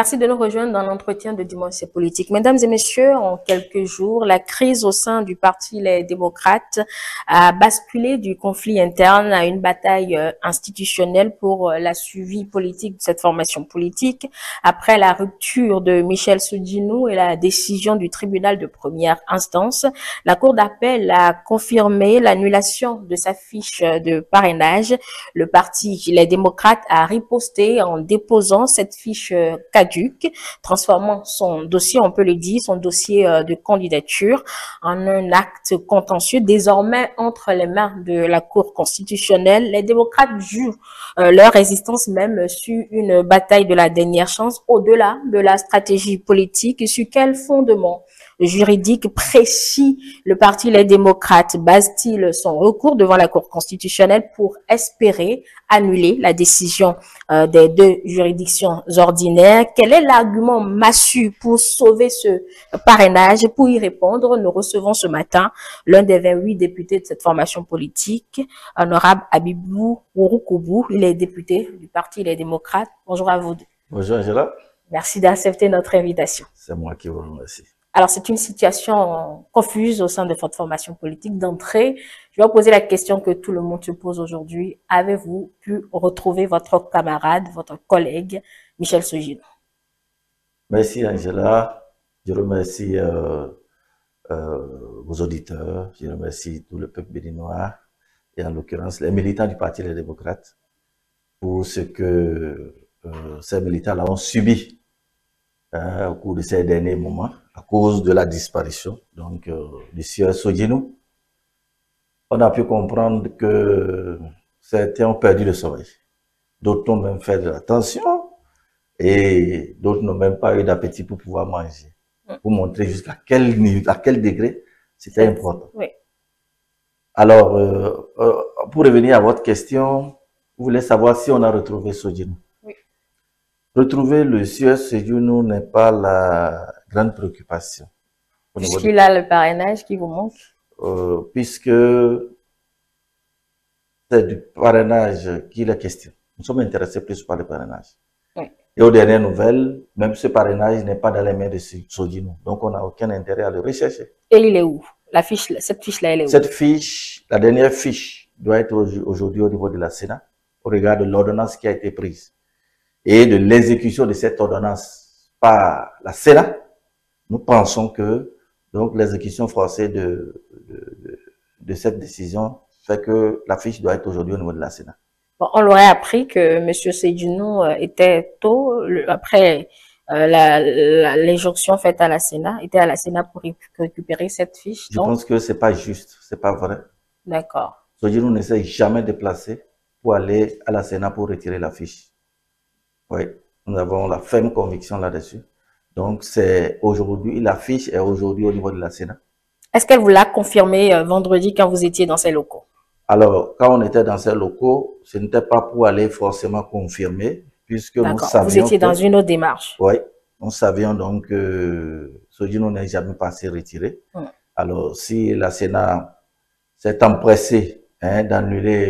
Merci de nous rejoindre dans l'entretien de Dimanche politique. Mesdames et messieurs, en quelques jours, la crise au sein du Parti Les Démocrates a basculé du conflit interne à une bataille institutionnelle pour la suivi politique de cette formation politique. Après la rupture de Michel Sodinou et la décision du tribunal de première instance, la Cour d'appel a confirmé l'annulation de sa fiche de parrainage. Le Parti Les Démocrates a riposté en déposant cette fiche caduque, transformant son dossier, on peut le dire, son dossier de candidature en un acte contentieux désormais entre les mains de la Cour constitutionnelle. Les démocrates jouent leur résistance même sur une bataille de la dernière chance au-delà de la stratégie politique. Sur quel fondement juridique précis le Parti Les Démocrates base-t-il son recours devant la Cour constitutionnelle pour espérer annuler la décision des deux juridictions ordinaires? Quel est l'argument massu pour sauver ce parrainage? Pour y répondre, nous recevons ce matin l'un des 28 députés de cette formation politique, honorable Abibou Ouroukoubou. Il est député du Parti Les Démocrates. Bonjour à vous deux. Bonjour Angela. Merci d'accepter notre invitation. C'est moi qui vous remercie. Alors, c'est une situation confuse au sein de votre formation politique. D'entrée, je vais vous poser la question que tout le monde se pose aujourd'hui. Avez-vous pu retrouver votre camarade, votre collègue, Michel Sodinou? Merci Angela. Je remercie vos auditeurs. Je remercie tout le peuple béninois et en l'occurrence les militants du Parti Les Démocrates pour ce que ces militants-là ont subi au cours de ces derniers moments à cause de la disparition donc du sieur Sodinou. On a pu comprendre que certains ont perdu le sommeil, d'autres ont même fait de la tension et d'autres n'ont même pas eu d'appétit pour pouvoir manger, pour montrer jusqu'à quel niveau, à quel degré c'était important. Oui. Alors, pour revenir à votre question, vous voulez savoir si on a retrouvé Sodinou. Oui. Retrouver le sieur Sodinou n'est pas la grande préoccupation. Puisqu'il a le parrainage qui vous manque? Puisque c'est du parrainage qu'il est question. Nous sommes intéressés plus par le parrainage. Oui. Et aux dernières nouvelles, même ce parrainage n'est pas dans les mains de Sodinou. Donc, on n'a aucun intérêt à le rechercher. Et il est où? La fiche, cette fiche-là, elle est où? Cette fiche, la dernière fiche, doit être aujourd'hui au niveau de la Sénat, au regard de l'ordonnance qui a été prise et de l'exécution de cette ordonnance par la Sénat. Nous pensons que donc l'exécution forcée de cette décision fait que la fiche doit être aujourd'hui au niveau de la Sénat. Bon, on l'aurait appris que M. Sodinou était tôt, après l'injonction faite à la Sénat, était à la Sénat pour récupérer cette fiche. Je pense que c'est pas juste, c'est pas vrai. D'accord. Sodinou ne s'est jamais déplacé pour aller à la Sénat pour retirer la fiche. Oui, nous avons la ferme conviction là-dessus. Donc, c'est aujourd'hui, la fiche est aujourd'hui au niveau de la Sénat. Est-ce qu'elle vous l'a confirmé vendredi quand vous étiez dans ces locaux? Alors, quand on était dans ces locaux, ce n'était pas pour aller forcément confirmer, puisque nous savions vous étiez dans une autre démarche. Oui, nous savions donc que Sodinou n'est jamais passé retiré. Alors, si la Sénat s'est empressée d'annuler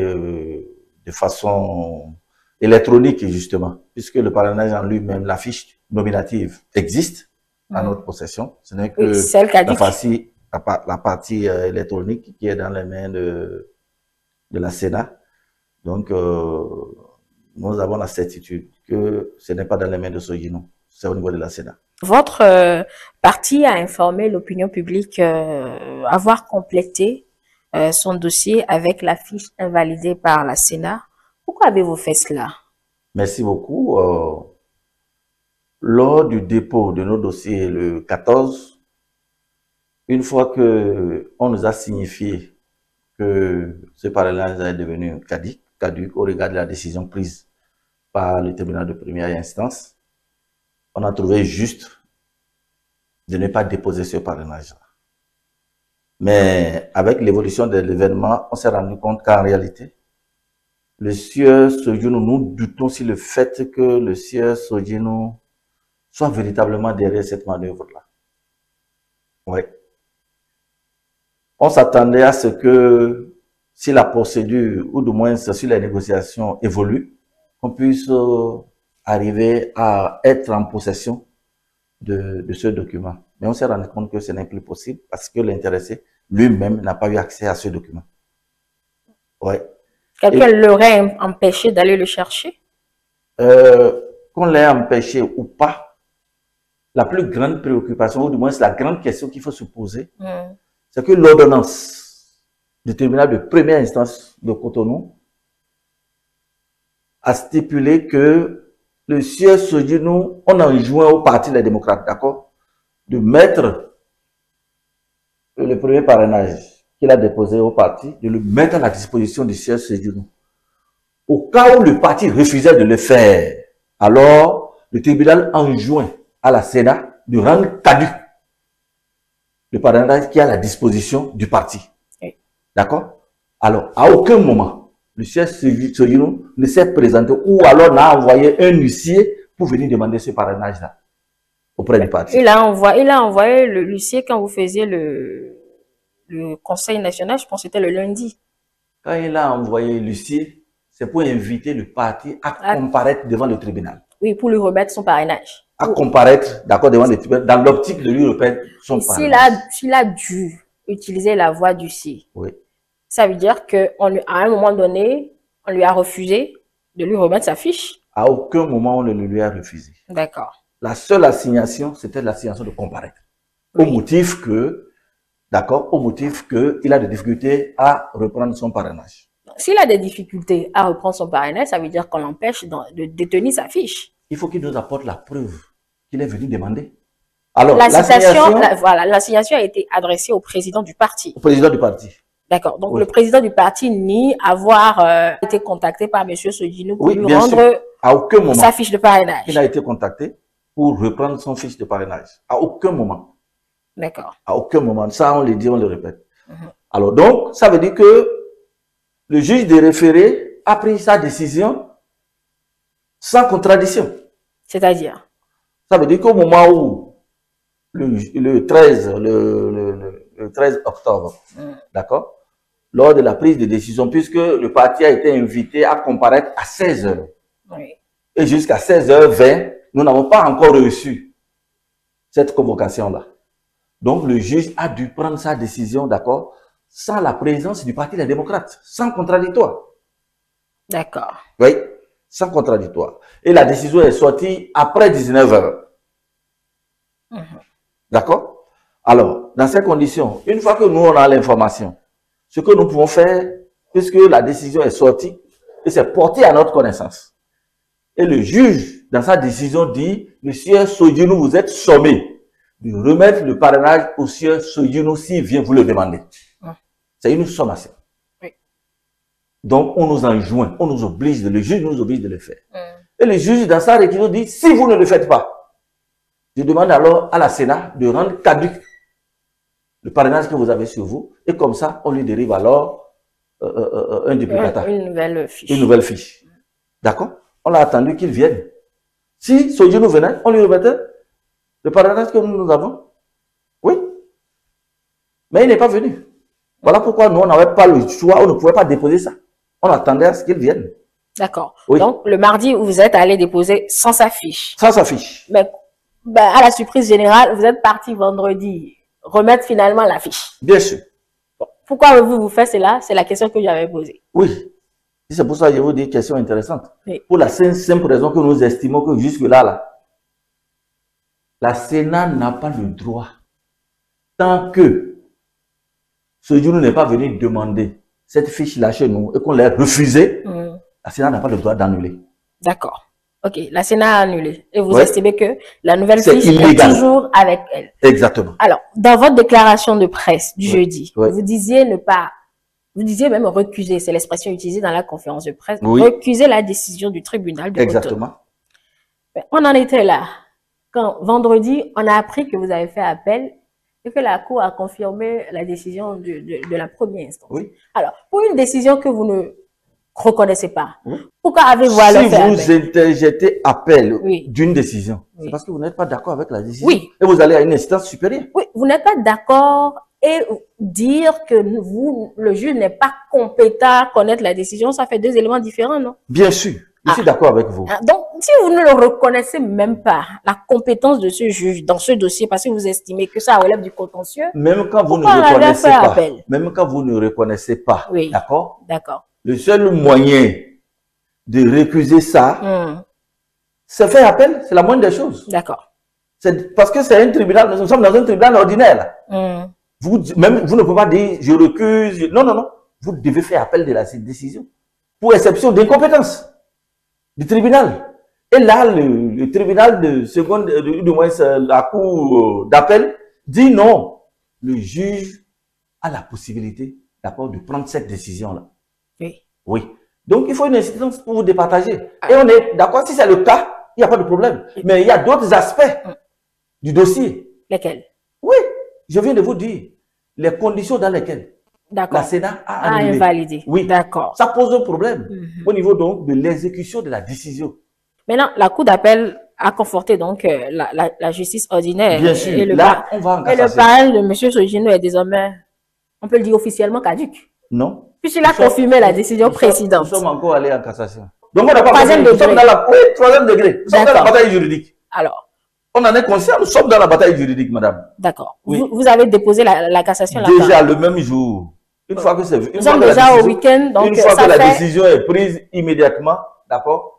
de façon électronique, justement, puisque le parrainage en lui-même, la fiche nominative existe en notre possession. Ce n'est que celle la partie électronique qui est dans les mains de la Sénat. Donc, nous avons la certitude que ce n'est pas dans les mains de Sodinou, c'est au niveau de la Sénat. Votre parti a informé l'opinion publique avoir complété son dossier avec la fiche invalidée par la Sénat. Pourquoi avez-vous fait cela? Merci beaucoup. Lors du dépôt de nos dossiers le 14, une fois que on nous a signifié que ce parrainage est devenu caduc au regard de la décision prise par le tribunal de première instance, on a trouvé juste de ne pas déposer ce parrainage-là. Mais avec l'évolution de l'événement, on s'est rendu compte qu'en réalité, le sieur Sodinou, nous doutons sur le fait que le sieur Sodinou soit véritablement derrière cette manœuvre-là. Oui. On s'attendait à ce que, si la procédure, ou du moins si les négociations évoluent, qu'on puisse arriver à être en possession de ce document. Mais on s'est rendu compte que ce n'est plus possible parce que l'intéressé lui-même n'a pas eu accès à ce document. Ouais. Quelqu'un l'aurait empêché d'aller le chercher? Qu'on l'ait empêché ou pas, la plus grande préoccupation, ou du moins c'est la grande question qu'il faut se poser, c'est que l'ordonnance du tribunal de première instance de Cotonou a stipulé que le sieur Sodinou, on enjoint au Parti des démocrates, d'accord, de mettre le premier parrainage qu'il a déposé au parti, de le mettre à la disposition du sieur Sodinou. Au cas où le parti refusait de le faire, alors le tribunal enjoint à la Sénat de rendre caduc le parrainage qui est à la disposition du parti. Oui. D'accord? Alors, à aucun moment, le sieur Sodinou ne s'est présenté ou alors n'a envoyé un huissier pour venir demander ce parrainage-là auprès du parti. Il a envoyé le huissier quand vous faisiez le Conseil national, je pense que c'était le lundi. Quand il a envoyé l'huissier, c'est pour inviter le parti à comparaître devant le tribunal. Oui, pour lui remettre son parrainage. À comparaître, d'accord, devant le tribunal, dans l'optique de lui remettre son parrainage. S'il a dû utiliser la voie d'huissier, oui, ça veut dire qu'à un moment donné, on lui a refusé de lui remettre sa fiche? À aucun moment, on ne lui a refusé. D'accord. La seule assignation, c'était l'assignation de comparaître. Oui. Au motif que, d'accord, au motif qu'il a des difficultés à reprendre son parrainage. S'il a des difficultés à reprendre son parrainage, ça veut dire qu'on l'empêche de détenir sa fiche. Il faut qu'il nous apporte la preuve qu'il est venu demander. Alors, l'assignation a été adressée au président du parti. Au président du parti. D'accord. Donc, oui, le président du parti nie avoir été contacté par M. Sodinou pour lui rendre à aucun moment, sa fiche de parrainage. Il a été contacté pour reprendre son fiche de parrainage. À aucun moment. D'accord. À aucun moment. Ça, on le dit, on le répète. Alors, donc, ça veut dire que le juge des référés a pris sa décision sans contradiction. C'est-à-dire? Ça veut dire qu'au moment où le 13 octobre, d'accord, lors de la prise de décision, puisque le parti a été invité à comparaître à 16 h. Oui. Et jusqu'à 16h20, nous n'avons pas encore reçu cette convocation-là. Donc, le juge a dû prendre sa décision, d'accord, sans la présence du Parti des démocrates, sans contradictoire. D'accord. Oui, sans contradictoire. Et la décision est sortie après 19 h. D'accord? Alors, dans ces conditions, une fois que nous, on a l'information, ce que nous pouvons faire, puisque la décision est sortie, et c'est porté à notre connaissance. Et le juge, dans sa décision, dit, Monsieur Sodinou, vous êtes sommé de remettre le parrainage au Monsieur Sodinou s'il vient vous le demander. C'est une sommation. Oui. Donc, on nous enjoint, on nous oblige, le juge nous oblige de le faire. Et le juge, dans sa réquisition, dit, si vous ne le faites pas, je demande alors à la Sénat de rendre caduc le parrainage que vous avez sur vous. Et comme ça, on lui dérive alors un duplicata. Une nouvelle fiche. Une nouvelle fiche. D'accord? On a attendu qu'il vienne. Si Sodinou venait, on lui remettait le parrainage que nous avons. Oui. Mais il n'est pas venu. Voilà pourquoi nous, on n'avait pas le choix, on ne pouvait pas déposer ça. On attendait à ce qu'il vienne. D'accord. Oui. Donc, le mardi, vous êtes allé déposer sans sa fiche. Sans sa fiche. Mais à la surprise générale, vous êtes parti vendredi remettre finalement la fiche. Bien sûr. Bon. Pourquoi avez-vous vous fait cela? C'est la question que j'avais posée. Oui. C'est pour ça que je vous dis question intéressante. Oui. Pour la simple raison que nous estimons que jusque-là, la Sénat n'a pas le droit, tant que ce jour n'est pas venu demander cette fiche-là chez nous et qu'on l'ait refusée, la Sénat n'a pas le droit d'annuler. D'accord. Ok, la Sénat a annulé. Et vous estimez que la nouvelle fiche illégal. Est toujours avec elle. Exactement. Alors, dans votre déclaration de presse du jeudi, vous disiez vous disiez même recuser, c'est l'expression utilisée dans la conférence de presse, recuser la décision du tribunal de Cotonou. Exactement. On en était là. Quand vendredi, on a appris que vous avez fait appel et que la Cour a confirmé la décision de la première instance. Oui. Alors, pour une décision que vous ne reconnaissez pas, pourquoi avez-vous alors fait appel? Si vous interjetez appel d'une décision, c'est parce que vous n'êtes pas d'accord avec la décision. Oui. Et vous allez à une instance supérieure. Oui, vous n'êtes pas d'accord et dire que le juge n'est pas compétent à connaître la décision, ça fait deux éléments différents, non? Bien sûr. Je suis d'accord avec vous. Donc, Si vous ne le reconnaissez même pas, la compétence de ce juge dans ce dossier, parce que vous estimez que ça relève du contentieux, même quand vous ne pourquoi on avait reconnaissez fait pas, appel? même quand vous ne reconnaissez pas, Oui. d'accord? D'accord. Le seul moyen de récuser ça, c'est faire appel, c'est la moindre des choses. D'accord. C'est parce que c'est un tribunal, nous sommes dans un tribunal ordinaire. Là. Vous ne pouvez pas dire je recuse. Non, non, non. Vous devez faire appel de la décision pour exception d'incompétence du tribunal. Et là, le tribunal de seconde, du moins la cour d'appel, dit non. Le juge a la possibilité, d'accord, de prendre cette décision-là. Oui. Oui. Donc, il faut une instance pour vous départager. Et on est d'accord, si c'est le cas, il n'y a pas de problème. Mais il y a d'autres aspects du dossier. Lesquels? Oui. Je viens de vous dire les conditions dans lesquelles la Sénat a invalidé. Oui. D'accord. Ça pose un problème au niveau donc de l'exécution de la décision. Maintenant, la Cour d'appel a conforté donc la justice ordinaire. Bien sûr. Et Là, on va en cassation. Et le parrain de M. Sogino est désormais, on peut le dire officiellement, caduc. Non. Puisqu'il a confirmé la décision précédente. Nous sommes encore allés en cassation. Donc, on n'a pas troisième degré. Nous sommes dans la, oui, troisième degré. Nous sommes dans la bataille juridique. Alors. On en est conscient, nous sommes dans la bataille juridique, madame. D'accord. Oui. Vous avez déposé la cassation là. Déjà le même jour. Une fois que c'est Nous sommes déjà au week-end, donc une fois que la décision est prise immédiatement, d'accord,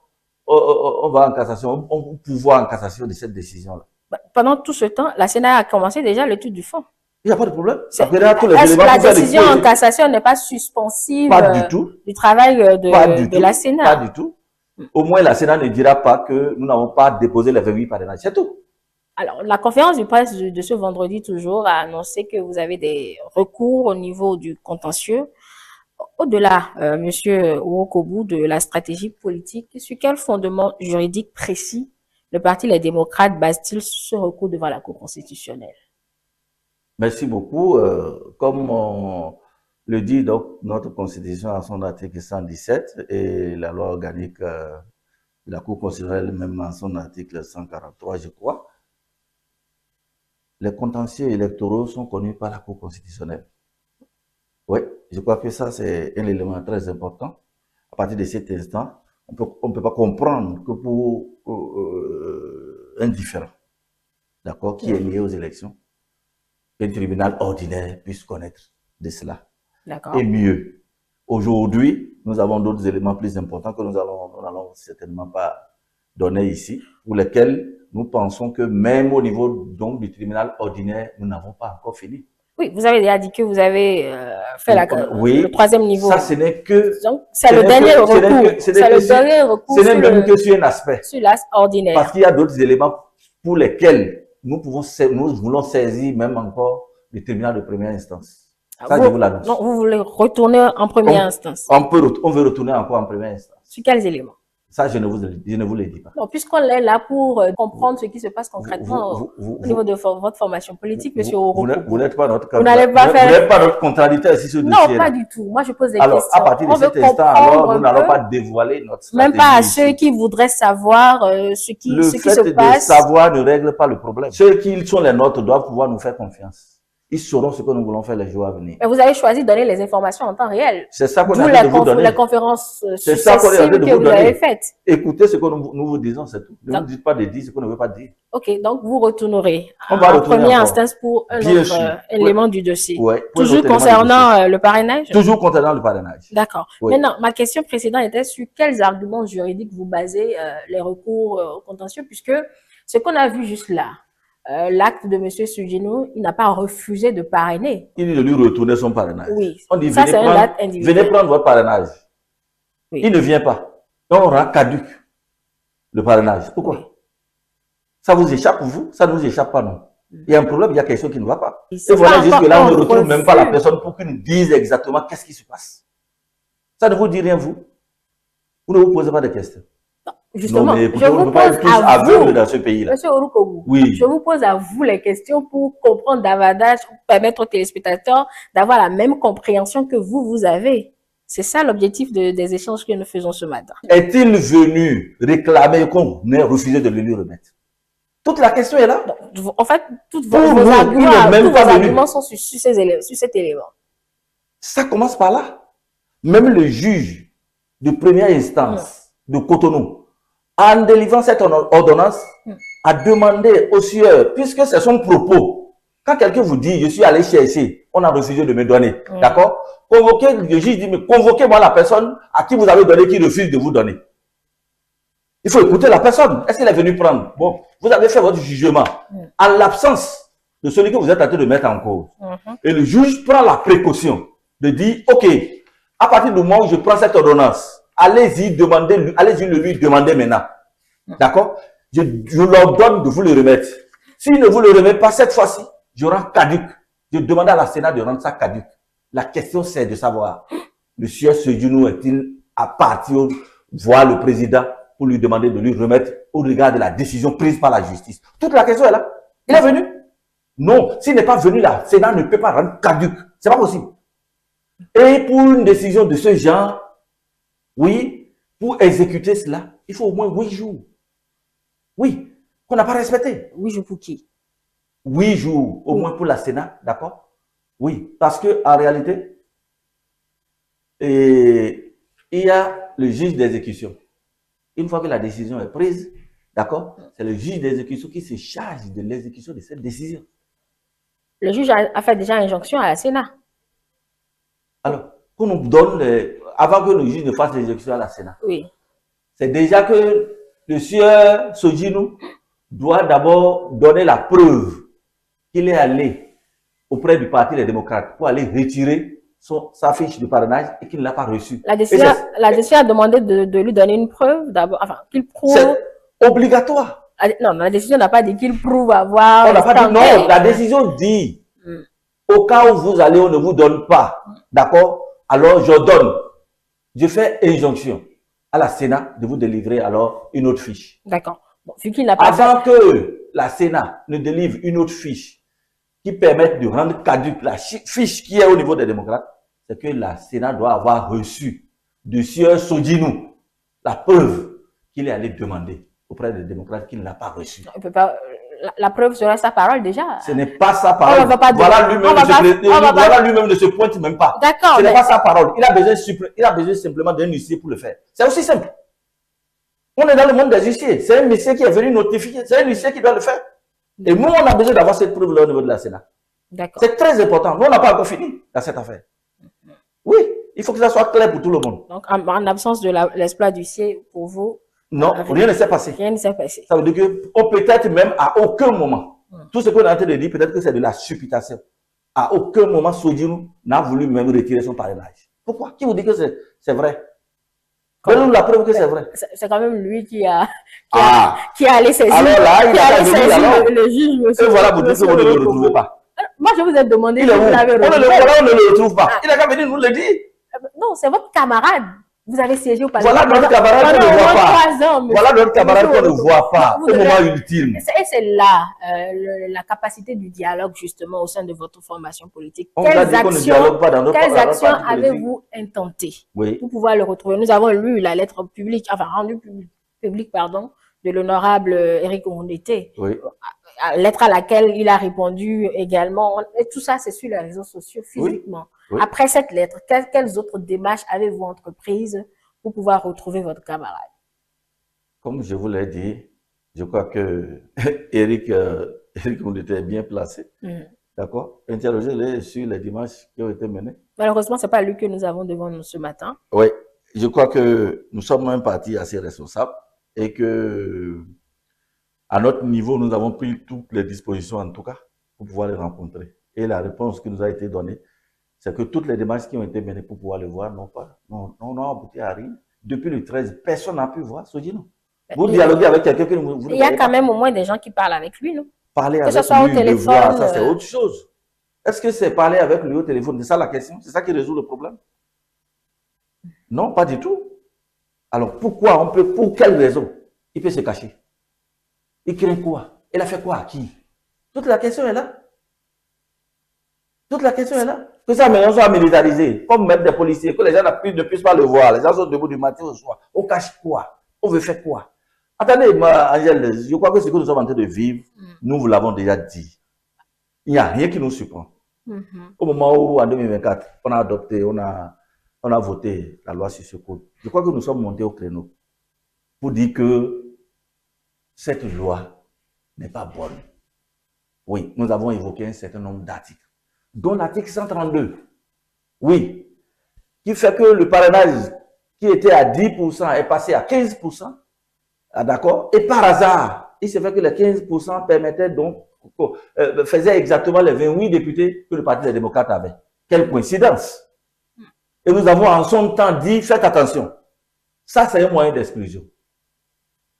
on va en cassation, on peut pouvoir en cassation de cette décision-là. Pendant tout ce temps, la Sénat a commencé déjà l'étude du fond. Il n'y a pas de problème. Est-ce que la décision en cassation n'est pas suspensive du travail de la Sénat? Pas du tout. Au moins, la Sénat ne dira pas que nous n'avons pas déposé les 28 parrainages. C'est tout. Alors, la conférence de presse de ce vendredi toujours a annoncé que vous avez des recours au niveau du contentieux. Au-delà, Monsieur Ourokobu, de la stratégie politique, sur quel fondement juridique précis le Parti Les Démocrates base-t-il ce recours devant la Cour constitutionnelle? Merci beaucoup. Comme on le dit donc notre Constitution à son article 117 et la loi organique de la Cour constitutionnelle même en son article 143, je crois, les contentieux électoraux sont connus par la Cour constitutionnelle. Oui, je crois que ça, c'est un élément très important. À partir de cet instant, on ne peut pas comprendre que pour un différend, d'accord, qui est lié aux élections, qu'un tribunal ordinaire puisse connaître de cela. D'accord. Et mieux, aujourd'hui, nous avons d'autres éléments plus importants que nous n'allons certainement pas donner ici, pour lesquels nous pensons que même au niveau donc du tribunal ordinaire, nous n'avons pas encore fini. Oui, vous avez déjà dit que vous avez fait le troisième niveau. Ça, ce n'est que... C'est le dernier recours. C'est le dernier recours. Ce n'est même que sur un aspect. Sur l'aspect ordinaire. Parce qu'il y a d'autres éléments pour lesquels nous voulons saisir même encore le tribunal de première instance. Ça, je vous l'annonce. Non, vous voulez retourner en première instance. On veut retourner encore en première instance. Sur quels éléments? Ça, je ne vous le dis pas. Non, puisqu'on est là pour comprendre ce qui se passe concrètement au niveau de votre formation politique, monsieur Ourokobu. Vous n'êtes pas notre candidat. Vous n'êtes pas notre contradicteur ici sur le dossier. Non, pas du tout. Moi, je pose des questions. Alors, à partir de cet instant, alors, nous n'allons pas dévoiler notre stratégie. Même pas à ceux qui voudraient savoir ce qui se passe. Le fait de savoir ne règle pas le problème. Ceux qui sont les nôtres doivent pouvoir nous faire confiance. Ils sauront ce que nous voulons faire les jours à venir. Mais vous avez choisi de donner les informations en temps réel. C'est ça qu'on a envie de vous donner. Les conférences successives que vous avez faites. Écoutez ce que nous vous disons, c'est tout. Ne nous dites pas de dire ce qu'on ne veut pas dire. Ok, donc vous retournerez en première instance pour un autre élément du dossier. Ouais, toujours concernant le parrainage? Toujours concernant le parrainage. D'accord. Oui. Maintenant, ma question précédente était sur quels arguments juridiques vous basez les recours au contentieux, puisque ce qu'on a vu juste là, l'acte de M. Sogino, il n'a pas refusé de parrainer. Il dit de lui retourner son parrainage. Oui. On dit, ça, venez prendre votre parrainage. Oui. Il ne vient pas. Donc, on rend caduc le parrainage. Pourquoi? Oui. Ça vous échappe, vous? Ça ne nous échappe pas, non. Il y a un problème, il y a quelque chose qui ne va pas. Et voilà, jusque-là, on ne retrouve même pas la personne pour qu'il nous dise exactement qu'est-ce qui se passe. Ça ne vous dit rien, vous? Vous ne vous posez pas de questions. Justement, non, mais écoutez, je vous pose à vous, dans ce pays-là. Monsieur Ourokobu, oui. Je vous pose à vous les questions pour comprendre davantage, pour permettre aux téléspectateurs d'avoir la même compréhension que vous avez. C'est ça l'objectif des échanges que nous faisons ce matin. Est-il venu réclamer qu'on ait refusé de le lui remettre? Toute la question est là. En fait, tous vos arguments sont sur cet élément. Ça commence par là. Même le juge de première instance de Cotonou en délivrant cette ordonnance, a demandé au sieur, puisque c'est son propos, quand quelqu'un vous dit, je suis allé chercher, on a refusé de me donner, d'accord? Convoquez, le juge dit, mais convoquez-moi la personne à qui vous avez donné, qui refuse de vous donner. Il faut écouter la personne. Est-ce qu'elle est venue prendre? Bon, vous avez fait votre jugement. En l'absence de celui que vous êtes en train de mettre en cause. Et le juge prend la précaution de dire, ok, à partir du moment où je prends cette ordonnance, allez-y le lui demander maintenant. D'accord? Je leur donne de vous le remettre. S'il ne vous le remet pas cette fois-ci, je rends caduc. Je demande à la Sénat de rendre ça caduc. La question, c'est de savoir, le sieur Sejounou est-il à partir voir le président pour lui demander de lui remettre au regard de la décision prise par la justice? Toute la question est là. Il est venu? Non. S'il n'est pas venu là, le Sénat ne peut pas rendre caduc. C'est pas possible. Et pour une décision de ce genre, oui, pour exécuter cela, il faut au moins 8 jours. Oui, qu'on n'a pas respecté. 8 jours pour qui? 8 jours, au moins pour la Sénat, d'accord? Oui, parce que en réalité, il y a le juge d'exécution. Une fois que la décision est prise, d'accord, c'est le juge d'exécution qui se charge de l'exécution de cette décision. Le juge a fait déjà injonction à la Sénat. Alors, qu'on nous donne, avant que le juge ne fasse l'exécution à la Sénat, oui, c'est déjà que le sieur Sojounou doit d'abord donner la preuve qu'il est allé auprès du Parti des démocrates pour aller retirer sa fiche de parrainage et qu'il ne l'a pas reçue. La décision a demandé de lui donner une preuve d'abord, enfin, qu'il prouve. C'est obligatoire. Non, la décision n'a pas dit qu'il prouve avoir. On n'a pas dit non, la décision dit au cas où vous allez, on ne vous donne pas, d'accord? Alors je donne, je fais injonction à la Sénat de vous délivrer alors une autre fiche. D'accord. Bon, vu qu'il n'a pas avant que la Sénat ne délivre une autre fiche qui permette de rendre caduque la fiche qui est au niveau des démocrates, c'est que la Sénat doit avoir reçu de sieur Sojounou la preuve qu'il est allé demander auprès des démocrates qu'il ne l'a pas reçu. On peut pas, la preuve sera sa parole déjà. Ce n'est pas sa parole. Voilà lui-même ne se pointe même pas. D'accord. Ce n'est pas sa parole. Il a besoin simplement d'un huissier pour le faire. C'est aussi simple. On est dans le monde des huissiers. C'est un huissier qui est venu notifier. C'est un huissier qui doit le faire. Et nous, on a besoin d'avoir cette preuve-là au niveau de la Sénat. C'est très important. Nous, on n'a pas encore fini dans cette affaire. Oui, il faut que ça soit clair pour tout le monde. Donc, en absence de l'exploit d'huissier, pour vous... Non, rien ne s'est passé. Rien ne s'est passé. Ça veut dire que peut-être même à aucun moment, tout ce qu'on est en train de dire, peut-être que c'est de la supputation. À aucun moment, Sojounou n'a voulu même retirer son parrainage. Pourquoi? Qui vous dit que c'est vrai? Donnez-nous la preuve que c'est vrai. C'est quand même lui qui a allé saisir. Alors là, il a saisi le juge, monsieur. Et voilà, vous dites que vous ne le retrouvez pas. Moi, je vous ai demandé si vous l'avez retrouvé. On ne le retrouve pas. Il a qu'à venir nous le dire. Non, c'est votre camarade. Vous avez siégé au palais. Voilà notre camarade qu'on ne voit pas. Voilà notre camarade qu'on ne voit pas au moment ultime. Et c'est là la capacité du dialogue justement au sein de votre formation politique. Quelles actions avez-vous intenté pour pouvoir le retrouver? Nous avons lu la lettre publique, enfin rendue publique, pardon, de l'honorable Éric Ondete. Oui. Lettre à laquelle il a répondu également. Et tout ça, c'est sur les réseaux sociaux physiquement. Oui. Oui. Après cette lettre, quelles autres démarches avez-vous entreprises pour pouvoir retrouver votre camarade? Comme je vous l'ai dit, je crois que Éric Ondete est bien placé. D'accord? Interrogez-le sur les démarches qui ont été menées. Malheureusement, ce n'est pas lui que nous avons devant nous ce matin. Oui. Je crois que nous sommes un parti assez responsable et que à notre niveau, nous avons pris toutes les dispositions, en tout cas, pour pouvoir les rencontrer. Et la réponse qui nous a été donnée, c'est que toutes les démarches qui ont été menées pour pouvoir le voir n'ont abouti à rien. Depuis le 13, personne n'a pu voir Sojounou. Vous dialoguez avec quelqu'un que vous il y a quand même au moins des gens qui parlent avec lui, non? Parler avec lui, au téléphone, le voir, ça c'est autre chose. Est-ce que c'est parler avec lui au téléphone? C'est ça la question? C'est ça qui résout le problème? Non, pas du tout. Alors pourquoi pour quelle raison il peut se cacher? Il craint quoi? Il a fait quoi à qui? Toute la question est là. Toute la question est là. Que ça maintenant soit militarisé, comme mettre des policiers, que les gens ne puissent pas le voir. Les gens sont debout du matin au soir. On cache quoi? On veut faire quoi? Attendez, Angèle, je crois que ce que nous sommes en train de vivre, nous vous l'avons déjà dit. Il n'y a rien qui nous surprend. Au moment où, en 2024, on a adopté, on a voté la loi sur ce code, je crois que nous sommes montés au créneau pour dire que cette loi n'est pas bonne. Oui, nous avons évoqué un certain nombre d'articles, dont l'article 132, oui, qui fait que le parrainage qui était à 10% est passé à 15%, ah, d'accord, et par hasard, il s'est fait que les 15% permettaient donc, faisaient exactement les 28 députés que le Parti des démocrates avait. Quelle coïncidence! Et nous avons en son temps dit, faites attention. Ça, c'est un moyen d'exclusion.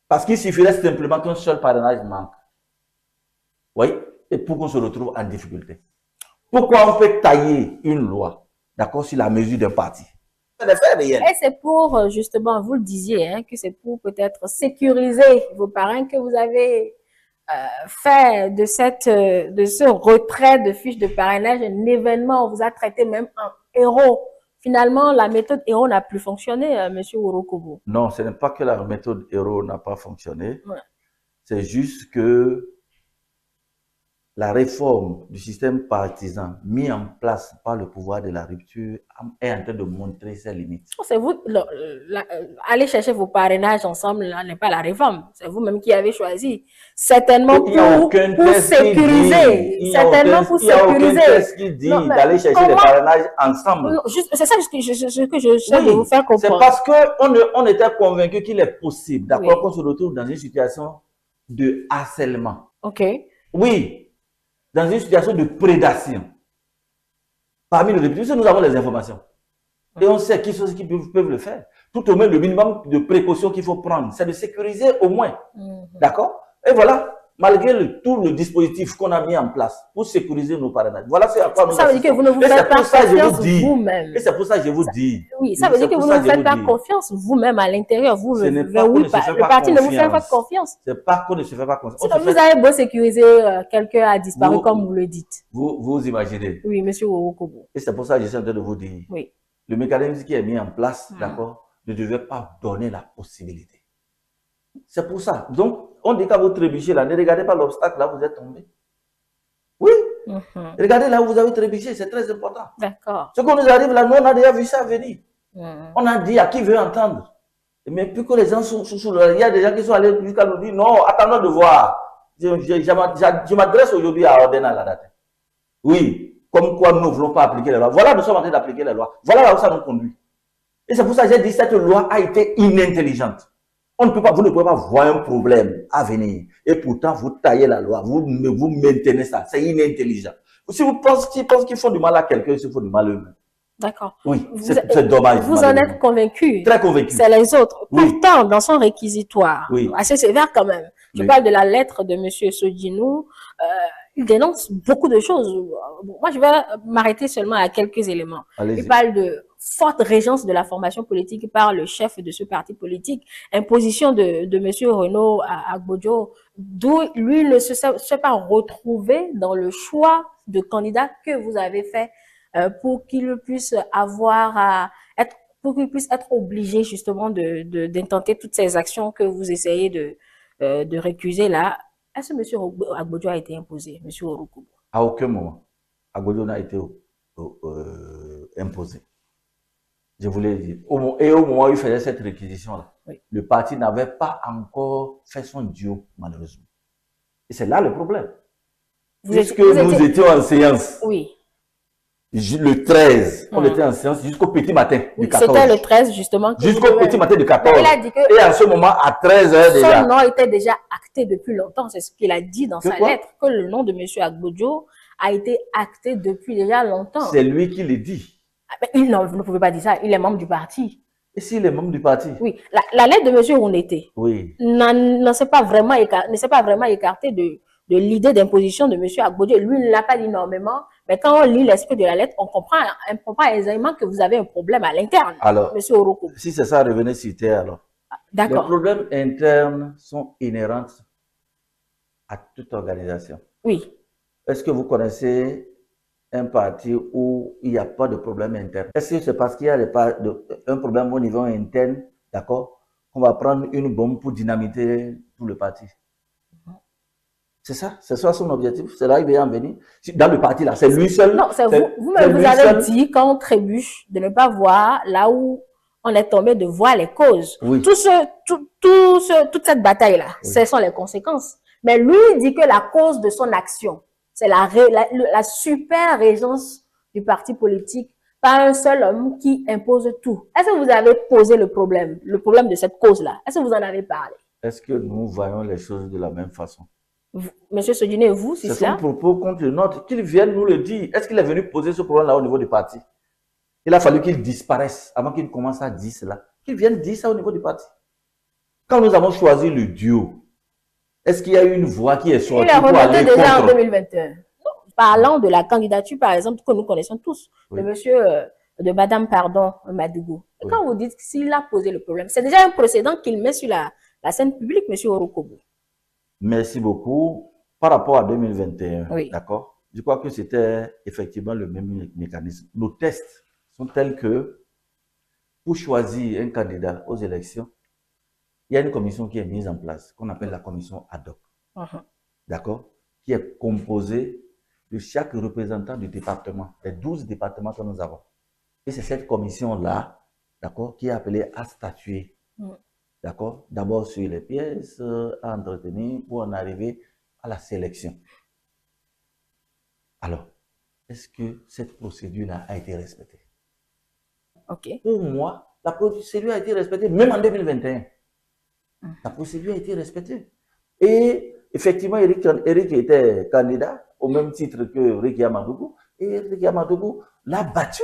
Parce qu'il suffirait simplement qu'un seul parrainage manque. Oui, et pour qu'on se retrouve en difficulté. Pourquoi on peut tailler une loi, d'accord, sur la mesure d'un parti? C'est des faits réels. Et c'est pour, justement, vous le disiez, hein, que c'est pour peut-être sécuriser vos parrains que vous avez fait de ce retrait de fiches de parrainage un événement. On vous a traité même en héros. Finalement, la méthode héros n'a plus fonctionné, Monsieur Ourokobo. Non, ce n'est pas que la méthode héros n'a pas fonctionné. Ouais. C'est juste que la réforme du système partisan mis en place par le pouvoir de la rupture est en train de montrer ses limites. C'est vous, aller chercher vos parrainages ensemble, là, n'est pas la réforme. C'est vous-même qui avez choisi. Certainement pour sécuriser. Certainement pour sécuriser. Il n'y a aucun texte qui dit d'aller chercher les parrainages ensemble. C'est ça ce que je sais de vous faire comprendre. C'est parce qu'on était convaincu qu'il est possible, d'accord, qu'on se retrouve dans une situation de harcèlement. Ok. Oui. Dans une situation de prédation. Parmi les députés, nous avons les informations. Et on sait qui sont ceux qui peuvent le faire. Tout au moins, le minimum de précautions qu'il faut prendre, c'est de sécuriser au moins. D'accord? Et voilà, malgré tout le dispositif qu'on a mis en place pour sécuriser nos parrainages. Voilà ce à quoi nous ça veut dire que vous ne vous faites pas confiance vous-même. Et c'est pour ça que je vous dis. Oui, ça veut dire que vous ne vous faites pas confiance vous-même à l'intérieur. Vous, le parti ne vous fait pas confiance. C'est pas qu'on ne se fait pas confiance. Sinon, vous avez beau sécuriser, quelqu'un a disparu comme vous le dites. Vous imaginez. Oui, monsieur Ourokobo. Et c'est pour ça que je suis en train de vous dire. Oui. Le mécanisme qui est mis en place, d'accord, ne devait pas donner la possibilité. C'est pour ça. Donc, on dit qu'à vous trébucher là, ne regardez pas l'obstacle là, vous êtes tombé. Oui. Regardez là où vous avez trébuché, c'est très important. D'accord. Ce qu'on nous arrive là, nous on a déjà vu ça venir. On a dit à qui veut entendre. Mais plus que les gens sont sous le... Il y a des gens qui sont allés jusqu'à nous dire non, attendons de voir. Je m'adresse aujourd'hui à Ordena la date. Oui. Comme quoi nous ne voulons pas appliquer les lois. Voilà, nous sommes en train d'appliquer les lois. Voilà là où ça nous conduit. Et c'est pour ça que j'ai dit que cette loi a été inintelligente. On ne peut pas, vous ne pouvez pas voir un problème à venir. Et pourtant, vous taillez la loi. Vous maintenez ça. C'est inintelligent. Si vous pensez qu'ils font du mal à quelqu'un, ils font du mal eux-mêmes. D'accord. Oui, c'est dommage. Vous en êtes convaincu. Très convaincu. C'est les autres. Pourtant, dans son réquisitoire, assez sévère quand même, je parle de la lettre de M. Sodjinou, il dénonce beaucoup de choses. Moi, je vais m'arrêter seulement à quelques éléments. Il parle de forte régence de la formation politique par le chef de ce parti politique, imposition de M. Renaud Agbodjo, d'où lui ne se pas retrouvé dans le choix de candidat que vous avez fait pour qu'il puisse être obligé justement d'intenter toutes ces actions que vous essayez de récuser là. Est-ce que M. Agbodjo a été imposé, M. Ourokobo? À aucun moment, Agbodjo n'a été imposé. Je vous l'ai dit. Et au moment où il faisait cette réquisition-là, le parti n'avait pas encore fait son duo, malheureusement. Et c'est là le problème. Puisque nous étions en séance. Oui. Le 13, on était en séance jusqu'au petit matin du 14. C'était le 13, justement. Jusqu'au petit matin du 14. Il a dit que et à ce moment, à 13h déjà. Son nom était déjà acté depuis longtemps. C'est ce qu'il a dit dans sa lettre, que le nom de M. Agbodjo a été acté depuis déjà longtemps. C'est lui qui le dit. Non, vous ne pouvez pas dire ça. Il est membre du parti. Et s'il est membre du parti? Oui. La lettre de M. Ounété ne s'est pas vraiment écartée de l'idée d'imposition de M. Agbodjo. Lui ne l'a pas dit énormément, mais quand on lit l'esprit de la lettre, on comprend aisément que vous avez un problème à l'interne, alors, M. Ourokobo. Si c'est ça, revenez sur terre alors. D'accord. Les problèmes internes sont inhérents à toute organisation. Oui. Est-ce que vous connaissez un parti où il n'y a pas de problème interne? Est-ce que c'est parce qu'il y a un problème au niveau interne, d'accord, qu'on va prendre une bombe pour dynamiter tout le parti? C'est ça, c'est ça son objectif, c'est là qu'il veut en venir. Dans le parti là, c'est lui seul. Non, c'est vous-même, vous avez dit quand on trébuche de ne pas voir là où on est tombé de voir les causes. Oui. Toute cette bataille-là, Oui. ce sont les conséquences. Mais lui dit que la cause de son action, c'est la super régence du parti politique par un seul homme qui impose tout. Est-ce que vous avez posé le problème de cette cause-là? Est-ce que vous en avez parlé? Est-ce que nous voyons les choses de la même façon? Monsieur Sodine, vous, c'est cela? C'est son propos contre le nôtre. Qu'il vienne nous le dire. Est-ce qu'il est venu poser ce problème-là au niveau du parti? Il a fallu qu'il disparaisse avant qu'il commence à dire cela. Qu'il vienne dire ça au niveau du parti. Quand nous avons choisi le duo, est-ce qu'il y a eu une voix qui est sortie pour aller Il est remonté déjà en contre? 2021. Parlant de la candidature, par exemple, que nous connaissons tous, Oui. de monsieur, de madame, pardon, Madougou. Oui. Quand vous dites s'il a posé le problème, c'est déjà un précédent qu'il met sur la scène publique, monsieur Orokobo. Merci beaucoup. Par rapport à 2021, Oui. d'accord? Je crois que c'était effectivement le même mécanisme. Nos tests sont tels que pour choisir un candidat aux élections, il y a une commission qui est mise en place, qu'on appelle la commission ad hoc. D'accord? Qui est composée de chaque représentant du département, des 12 départements que nous avons. Et c'est cette commission-là, d'accord, qui est appelée à statuer. D'accord? D'abord sur les pièces à entretenir pour en arriver à la sélection. Alors, est-ce que cette procédure-là a été respectée? Ok. Pour moi, la procédure a été respectée, même en 2021. La procédure a été respectée. Et effectivement, Eric était candidat au même titre que Ricky Amadougou. Et Ricky Amadougou l'a battu.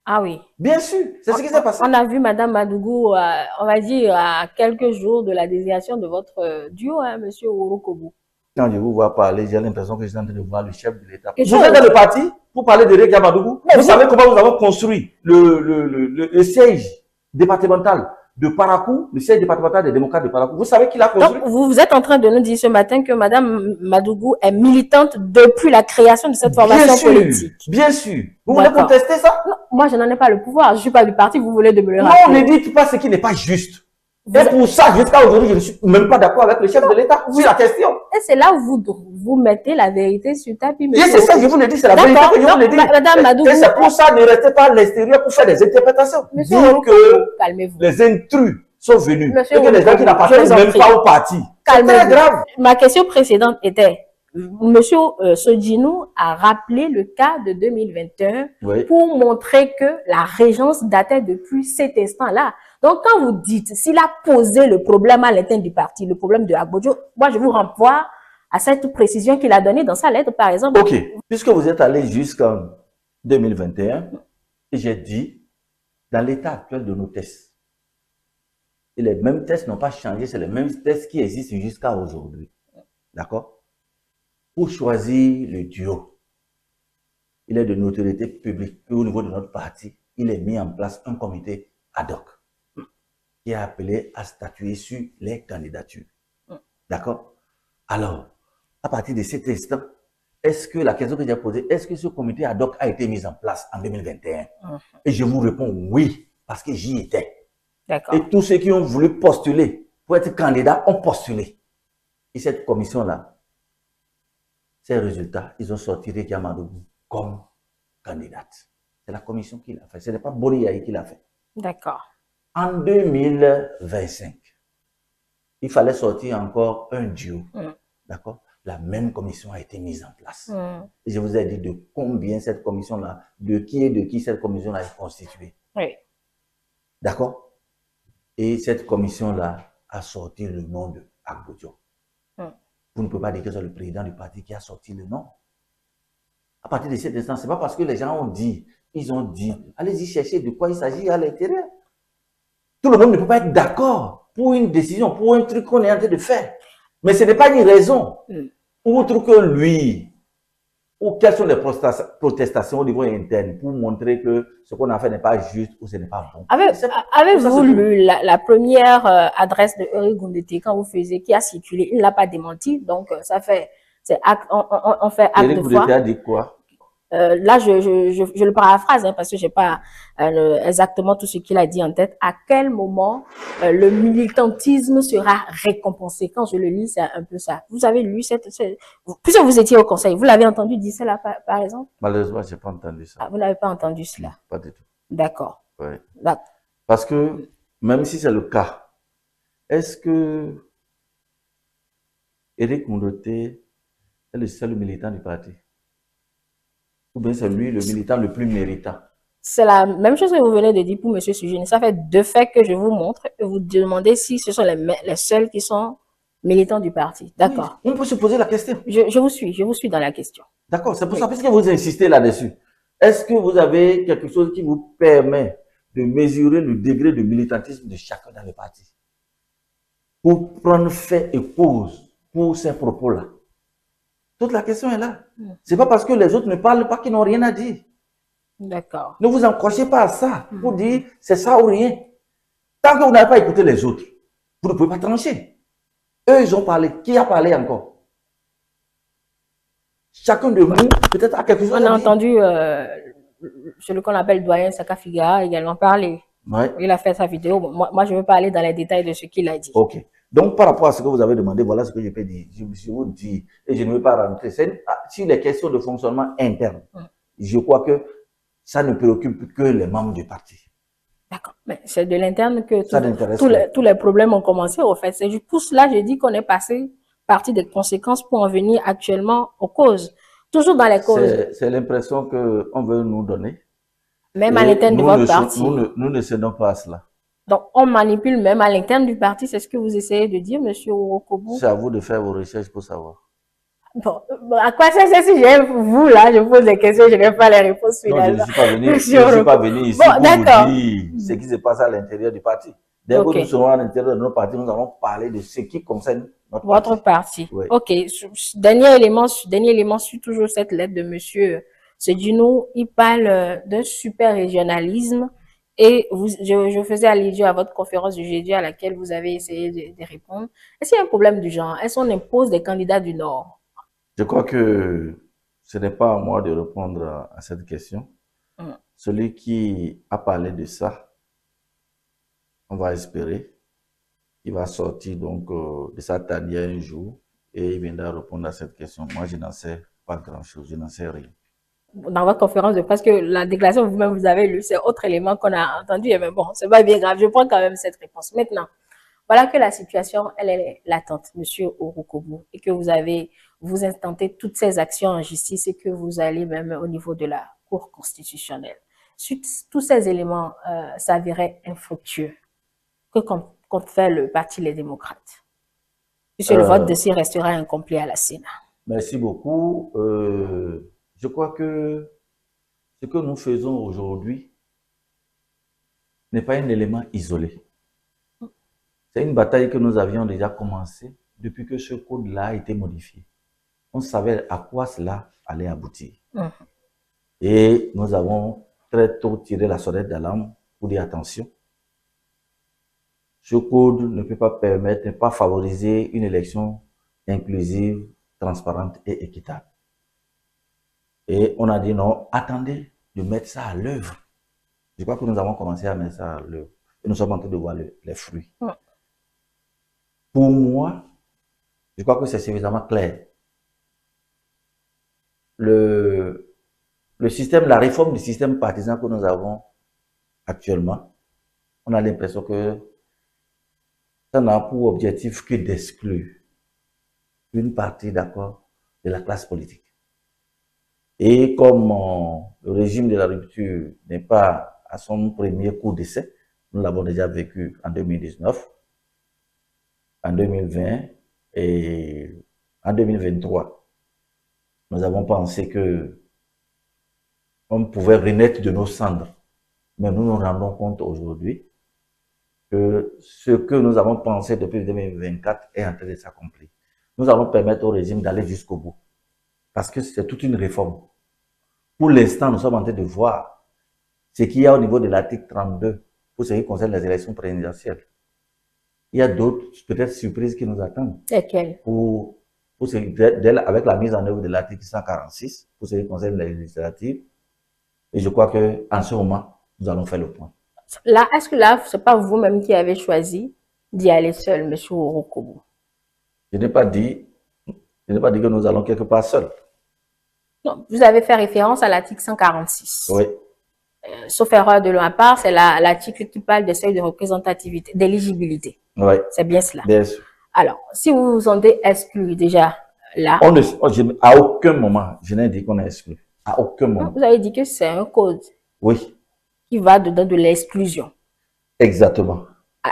Ah oui. Bien sûr, c'est ce qui s'est passé. On a vu madame Madougou, on va dire, à quelques jours de la désignation de votre duo, hein, monsieur Orokobo. Quand je vous vois parler, j'ai l'impression que je suis en train de voir le chef de l'État. Vous êtes dans le parti pour parler de Ricky Amadougou. Vous savez comment nous avons construit le siège départemental de Parakou, le siège départemental des démocrates de Parakou. Vous savez qui l'a construit? Donc, vous êtes en train de nous dire ce matin que madame Madougou est militante depuis la création de cette formation politique. Bien sûr. Vous voulez contester ça? Non, moi, je n'en ai pas le pouvoir. Je ne suis pas du parti. Vous voulez de me le rappeler. Non, ne dites pas ce qui n'est pas juste. Et pour ça, jusqu'à aujourd'hui, je ne suis même pas d'accord avec le chef de l'État sur la question. Et c'est là où vous mettez la vérité sur tapis. Et c'est ça, je vous le dis, c'est la vérité que je vous le dis. Madame Madougou. Et c'est pour ça, ne restez pas à l'extérieur pour faire des interprétations. Monsieur Dites que calmez-vous. les intrus sont venus. Monsieur et que les gens qui n'appartiennent même pas au parti. C'est très grave. Ma question précédente était, monsieur Sodjinou a rappelé le cas de 2021 pour montrer que la régence datait depuis cet instant-là. Donc, quand vous dites, s'il a posé le problème à l'intérieur du parti, le problème de Agbodjo, moi, je vous renvoie à cette précision qu'il a donnée dans sa lettre, par exemple. Ok. Puisque vous êtes allé jusqu'en 2021, et j'ai dit, dans l'état actuel de nos tests, et les mêmes tests n'ont pas changé, c'est les mêmes tests qui existent jusqu'à aujourd'hui. D'accord? Pour choisir le duo, il est de notoriété publique. Et au niveau de notre parti, il est mis en place un comité ad hoc qui est appelé à statuer sur les candidatures. D'accord? Alors, à partir de cet instant, est-ce que la question que j'ai posée, est-ce que ce comité ad hoc a été mis en place en 2021? Et je vous réponds oui, parce que j'y étais. D'accord. Et tous ceux qui ont voulu postuler pour être candidats ont postulé. Et cette commission-là, ces résultats, ils ont sorti Ricky Amadougou comme candidate. C'est la commission qui l'a fait. Ce n'est pas Boliaï qui l'a fait. D'accord. En 2025, il fallait sortir encore un duo. D'accord? La même commission a été mise en place. Et je vous ai dit de combien cette commission-là, de qui cette commission-là est constituée. Oui. D'accord? Et cette commission-là a sorti le nom de Agbodjo. Vous ne pouvez pas dire que c'est le président du parti qui a sorti le nom. À partir de cet instant, ce n'est pas parce que les gens ont dit, ils ont dit, allez-y chercher de quoi il s'agit à l'intérieur. Tout le monde ne peut pas être d'accord pour une décision, pour un truc qu'on est en train de faire. Mais ce n'est pas une raison. Outre que lui, ou quelles sont les protestations au niveau interne pour montrer que ce qu'on a fait n'est pas juste ou ce n'est pas bon. Avez-vous lu la première adresse de Eric Goundété quand vous faisiez, qui a circulé? Il ne l'a pas démenti, donc ça fait, on fait acte de foi. Eric Goundété a dit quoi? Là, je le paraphrase, hein, parce que je n'ai pas exactement tout ce qu'il a dit en tête. À quel moment le militantisme sera récompensé? Quand je le lis, c'est un peu ça. Vous avez lu puisque vous étiez au conseil, vous l'avez entendu dire cela, par exemple? Malheureusement, je n'ai pas entendu ça. Ah, vous n'avez pas entendu cela? Pas du tout. D'accord. Oui. Parce que, même si c'est le cas, est-ce que Éric Mondoté est le seul militant du parti? Ou bien c'est lui le militant le plus méritant? C'est la même chose que vous venez de dire pour M. Sujeni. Ça fait 2 faits que je vous montre et vous demandez si ce sont les seuls qui sont militants du parti. D'accord. Oui, on peut se poser la question. Je vous suis dans la question. D'accord, c'est pour ça, puisque vous insistez là-dessus. Est-ce que vous avez quelque chose qui vous permet de mesurer le degré de militantisme de chacun dans le parti? Pour prendre fait et cause pour ces propos-là. Toute la question est là. C'est pas parce que les autres ne parlent pas qu'ils n'ont rien à dire. D'accord. Ne vous accrochez pas à ça pour dire c'est ça ou rien. Tant que vous n'avez pas écouté les autres, vous ne pouvez pas trancher. Eux, ils ont parlé. Qui a parlé encore? Chacun de nous, peut-être, a quelque chose à dire. On a entendu celui qu'on appelle Doyen Sakafiga également parler. Ouais. Il a fait sa vidéo. Moi, je veux pas aller dans les détails de ce qu'il a dit. Ok. Donc, par rapport à ce que vous avez demandé, voilà ce que je peux dire. Je vous dis, et je ne veux pas rentrer. Sur les questions de fonctionnement interne, je crois que ça ne préoccupe que les membres du parti. D'accord. Mais c'est de l'interne que tous Ça les problèmes ont commencé, au fait. C'est pour cela que je dis qu'on est passé partie des conséquences pour en venir actuellement aux causes. Toujours dans les causes. C'est l'impression qu'on veut nous donner. Même à l'interne de votre parti. Nous ne cédons pas à cela. Donc, on manipule même à l'interne du parti, c'est ce que vous essayez de dire, monsieur Ourokobu? C'est à vous de faire vos recherches pour savoir. Bon, à quoi ça sert si vous, là, je pose des questions, je n'ai pas les réponses finalement. Non, je ne suis pas venu ici bon, pour vous dire ce qui se passe à l'intérieur du parti. Dès que nous serons à l'intérieur de notre parti, nous allons parler de ce qui concerne votre parti. Oui. Ok. Dernier élément sur toujours cette lettre de monsieur Sedino, il parle d'un super régionalisme et je faisais allusion à votre conférence du jeudi à laquelle vous avez essayé de répondre. Est-ce qu'il y a un problème du genre? Est-ce qu'on impose des candidats du Nord? Je crois que ce n'est pas à moi de répondre à cette question. Celui qui a parlé de ça, on va espérer, il va sortir donc de sa tanière un jour et il viendra répondre à cette question. Moi, je n'en sais pas grand-chose, je n'en sais rien. Dans votre conférence de presse, que la déclaration que vous-même vous avez lue, c'est autre élément qu'on a entendu. Mais bon, c'est pas bien grave, je prends quand même cette réponse. Maintenant, voilà que la situation, elle est latente, monsieur Ourokobu, et que vous intentez toutes ces actions en justice et que vous allez même au niveau de la Cour constitutionnelle. Tous ces éléments s'avéraient infructueux. Que compte faire le Parti Les Démocrates? Puisque le vote de ci restera incomplet à la Sénat. Merci beaucoup. Je crois que ce que nous faisons aujourd'hui n'est pas un élément isolé. C'est une bataille que nous avions déjà commencée depuis que ce code-là a été modifié. On savait à quoi cela allait aboutir. Et nous avons très tôt tiré la sonnette d'alarme pour dire attention. Ce code ne peut pas permettre, ne pas favoriser une élection inclusive, transparente et équitable. Et on a dit non, attendez de mettre ça à l'œuvre. Je crois que nous avons commencé à mettre ça à l'œuvre. Et nous sommes en train de voir les fruits. Pour moi, je crois que c'est suffisamment clair. Le système, la réforme du système partisan que nous avons actuellement, on a l'impression que ça n'a pour objectif que d'exclure une partie, d'accord, de la classe politique. Et comme le régime de la rupture n'est pas à son premier coup d'essai, nous l'avons déjà vécu en 2019, en 2020 et en 2023. Nous avons pensé que on pouvait renaître de nos cendres. Mais nous nous rendons compte aujourd'hui que ce que nous avons pensé depuis 2024 est en train de s'accomplir. Nous allons permettre au régime d'aller jusqu'au bout. Parce que c'est toute une réforme. Pour l'instant, nous sommes en train de voir ce qu'il y a au niveau de l'article 32 pour ce qui concerne les élections présidentielles. Il y a d'autres, peut-être, surprises qui nous attendent. Lesquelles? Avec la mise en œuvre de l'article 146, pour ce qui concerne les législatives. Et je crois qu'en ce moment, nous allons faire le point. Là, est-ce que là, c'est pas vous-même qui avez choisi d'y aller seul, M. Ourokobu? Je n'ai pas dit que nous allons quelque part seuls. Non, vous avez fait référence à l'article 146. Oui. sauf erreur de ma part, c'est l'article qui parle des seuils de représentativité, d'éligibilité. Oui. C'est bien cela. Bien sûr. Alors, si vous vous sentez exclu déjà là. À aucun moment, je n'ai dit qu'on est exclu. À aucun moment. Vous avez dit que c'est un code. Oui. Qui va dedans de l'exclusion. Exactement.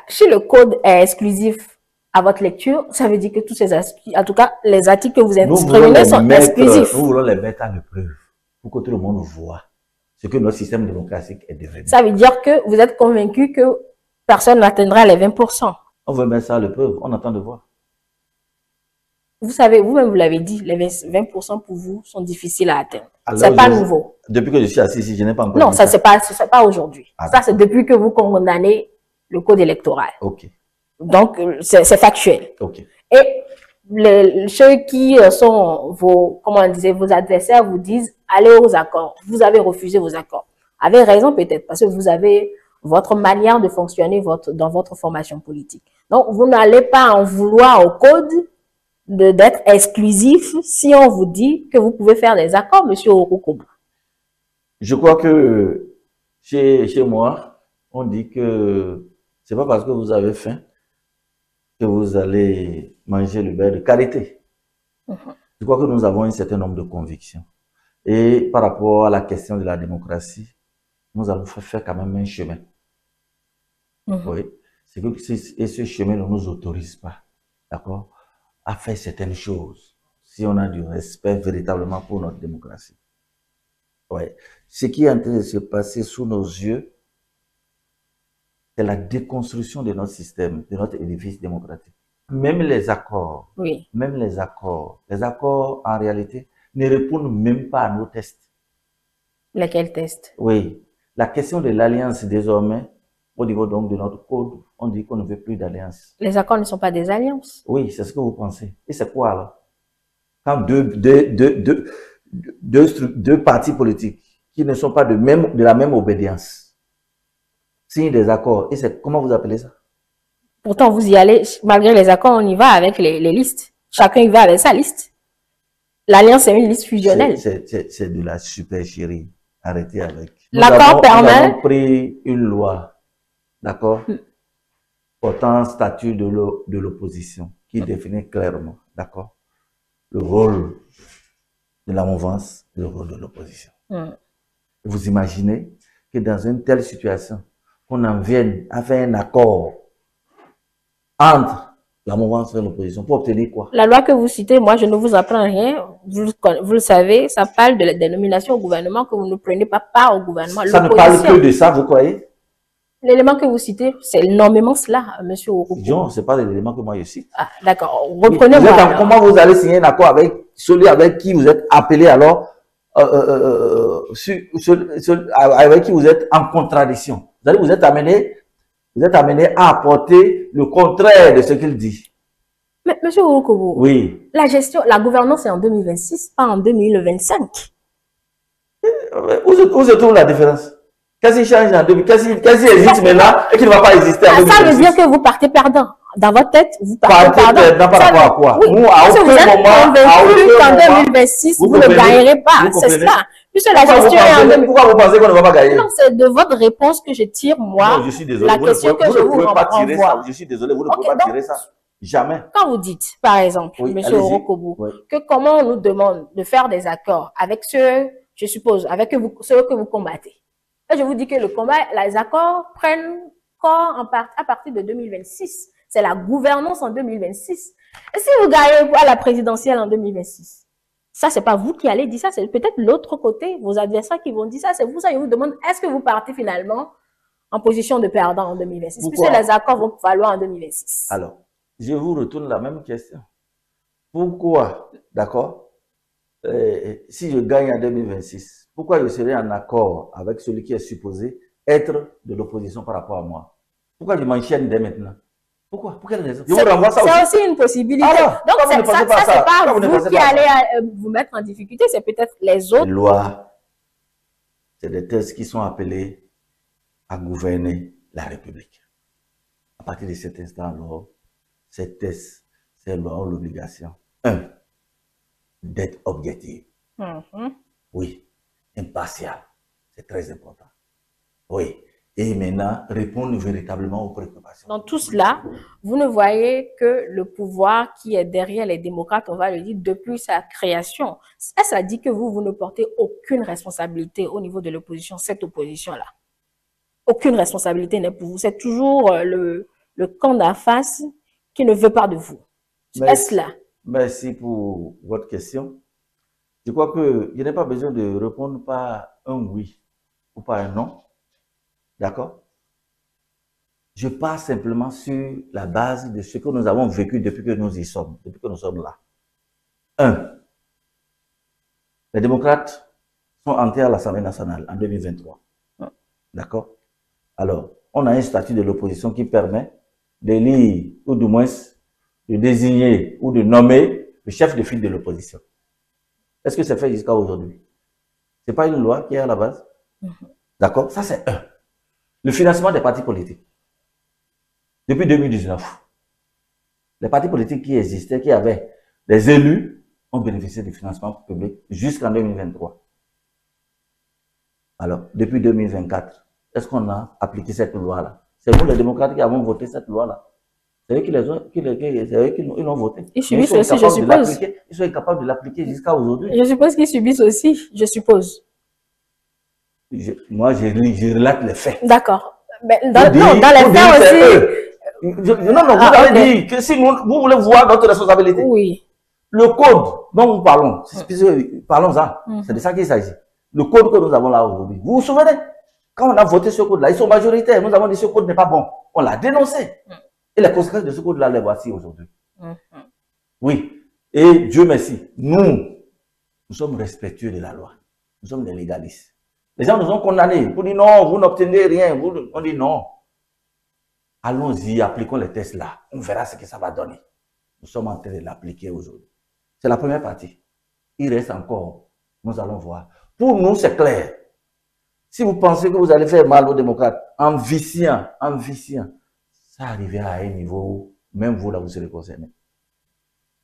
Si le code est exclusif à votre lecture, ça veut dire que tous ces articles, en tout cas, les articles que vous inscrivez sont exclusifs. Nous voulons les mettre à l'épreuve pour que tout le monde voit ce que notre système démocratique est devenu. Ça veut dire que vous êtes convaincu que personne n'atteindra les 20%. On veut mettre ça à l'épreuve, on attend de voir. Vous savez, vous-même vous l'avez dit, les 20% pour vous sont difficiles à atteindre. C'est pas nouveau. Depuis que je suis assis ici, je n'ai pas encore dit ça. Non, c'est pas aujourd'hui. Ça, c'est depuis que vous condamnez le code électoral. Ok. Donc, c'est factuel. Ok. Et ceux qui sont vos adversaires vous disent, allez aux accords. Vous avez refusé vos accords. Avez raison peut-être, parce que vous avez votre manière de fonctionner dans votre formation politique. Donc, vous n'allez pas en vouloir au code d'être exclusif si on vous dit que vous pouvez faire des accords, monsieur Orokobo. Je crois que chez moi, on dit que c'est pas parce que vous avez faim que vous allez manger le beurre de karité. Je crois que nous avons un certain nombre de convictions. Et par rapport à la question de la démocratie, nous allons faire quand même un chemin. Oui. Et ce chemin ne nous autorise pas. D'accord? À faire certaines choses, si on a du respect véritablement pour notre démocratie. Ouais. Ce qui est en train de se passer sous nos yeux, c'est la déconstruction de notre système, de notre édifice démocratique. Même les accords, les accords en réalité ne répondent même pas à nos tests. Lesquels tests? Oui. La question de l'alliance désormais, au niveau donc de notre code, on dit qu'on ne veut plus d'alliance. Les accords ne sont pas des alliances? Oui, c'est ce que vous pensez. Et c'est quoi alors? Quand deux partis politiques qui ne sont pas de la même obédience signent des accords, et c'est comment vous appelez ça? Pourtant, vous y allez, malgré les accords, on y va avec les listes. Chacun y va avec sa liste. L'alliance, c'est une liste fusionnelle. C'est de la supercherie. Arrêtez avec. L'accord permet... Nous avons pris une loi, d'accord, portant statut de l'opposition, qui définit clairement, d'accord, le rôle de la mouvance et le rôle de l'opposition. Vous imaginez que dans une telle situation, qu'on en vienne à faire un accord entre la mouvance et l'opposition pour obtenir quoi? La loi que vous citez, moi je ne vous apprends rien, vous le savez, ça parle de la dénomination au gouvernement, que vous ne prenez pas part au gouvernement. Ça ne parle que de ça, vous croyez? L'élément que vous citez, c'est énormément cela, monsieur Orokobo. Non, ce n'est pas l'élément que moi je cite. Ah, d'accord. Reprenez-moi. Comment vous allez signer un accord avec celui avec qui vous êtes appelé alors, avec qui vous êtes en contradiction? Vous êtes amené à apporter le contraire de ce qu'il dit. Mais monsieur Orokobo, oui. La gouvernance est en 2026, pas en 2025. Où se trouve la différence? Qu'est-ce qui change en 2000? Qu'est-ce qui existe maintenant et qui ne va pas exister en 2026? Ça veut dire que vous partez perdant. Dans votre tête, vous partez perdant. Par rapport à quoi? Oui, parce que vous êtes convaincu qu'en 2026, vous ne gagnerez pas. C'est cela. Puisque la gestion est en 2026. Pourquoi vous pensez qu'on ne va pas gagner? Non, c'est de votre réponse que je tire, moi. Non, je suis désolé. La question que je vous renvoie. Je suis désolé, vous ne pouvez pas tirer ça. Jamais. Quand vous dites, par exemple, monsieur Orokobo, que comment on nous demande de faire des accords avec ceux, je suppose, avec ceux que vous combattez. Et je vous dis que les accords prennent corps à partir de 2026. C'est la gouvernance en 2026. Et si vous gagnez à la présidentielle en 2026, ça, c'est pas vous qui allez dire ça, c'est peut-être l'autre côté, vos adversaires qui vont dire ça. C'est vous, ça, je vous demande, est-ce que vous partez finalement en position de perdant en 2026? Puisque les accords vont falloir en 2026. Alors, je vous retourne la même question. Pourquoi, d'accord, si je gagne en 2026, pourquoi je serai en accord avec celui qui est supposé être de l'opposition par rapport à moi? Pourquoi je m'enchaîne dès maintenant? Pourquoi? Pour quelle raison? Je vous renvoie ça aussi. C'est aussi une possibilité. Donc, ça, c'est pas vous qui allez vous mettre en difficulté, c'est peut-être les autres. Les lois, c'est des textes qui sont appelés à gouverner la République. À partir de cet instant, alors, ces textes, ces lois ont l'obligation, d'être objectifs. Oui, impartial. C'est très important. Oui. Et maintenant, répondre véritablement aux préoccupations. Dans tout cela, vous ne voyez que le pouvoir qui est derrière les démocrates, on va le dire, depuis sa création. Ça dit que vous ne portez aucune responsabilité au niveau de l'opposition, cette opposition-là. Aucune responsabilité n'est pour vous. C'est toujours le camp d'en face qui ne veut pas de vous. Est-ce là? Merci pour votre question. Je crois que je n'ai pas besoin de répondre par un oui ou par un non. D'accord? Je pars simplement sur la base de ce que nous avons vécu depuis que nous y sommes, depuis que nous sommes là. 1. Les démocrates sont entrés à l'Assemblée nationale en 2023. D'accord? Alors, on a un statut de l'opposition qui permet d'élire, ou du moins de désigner ou de nommer le chef de file de l'opposition. Est-ce que c'est fait jusqu'à aujourd'hui? Ce n'est pas une loi qui est à la base? D'accord? Ça, c'est 1. Le financement des partis politiques. Depuis 2019, les partis politiques qui existaient, qui avaient des élus, ont bénéficié du financement public jusqu'en 2023. Alors, depuis 2024, est-ce qu'on a appliqué cette loi-là? C'est nous, les démocrates, qui avons voté cette loi-là. C'est eux qui l'ont voté. Ils subissent aussi, je suppose. Ils sont incapables de l'appliquer jusqu'à aujourd'hui. Je suppose qu'ils subissent aussi, je suppose. Moi, je relate les faits. D'accord. Dans les faits aussi. Non, vous avez dit que si vous voulez voir notre responsabilité, oui. Le code dont nous parlons, parlons-en, c'est de ça qu'il s'agit. Le code que nous avons là aujourd'hui. Vous vous souvenez? Quand on a voté ce code-là, ils sont majoritaires. Nous avons dit que ce code n'est pas bon. On l'a dénoncé. Et les conséquences de ce code-là, les voici aujourd'hui. Oui. Et Dieu merci, nous sommes respectueux de la loi. Nous sommes des légalistes. Les gens nous ont condamnés pour dire non, vous n'obtenez rien. On dit non. Allons-y, appliquons les tests là. On verra ce que ça va donner. Nous sommes en train de l'appliquer aujourd'hui. C'est la première partie. Il reste encore. Nous allons voir. Pour nous, c'est clair. Si vous pensez que vous allez faire mal aux démocrates, en viciant, ça arrivera à un niveau où même vous, là, vous serez concernés.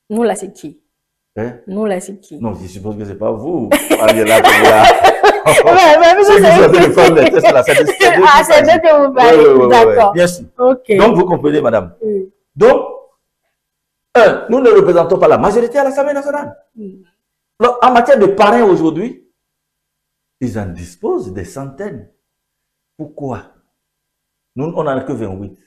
Nous, là, c'est qui? Hein? Nous, là, c'est qui? Non, je suppose que ce n'est pas vous. C'est de que vous parlez. D'accord. Bien sûr. Okay. Donc, vous comprenez, madame. Donc, nous ne représentons pas la majorité à l'Assemblée nationale. En matière de parrains aujourd'hui, ils en disposent des centaines. Pourquoi? Nous, on n'en a que 28.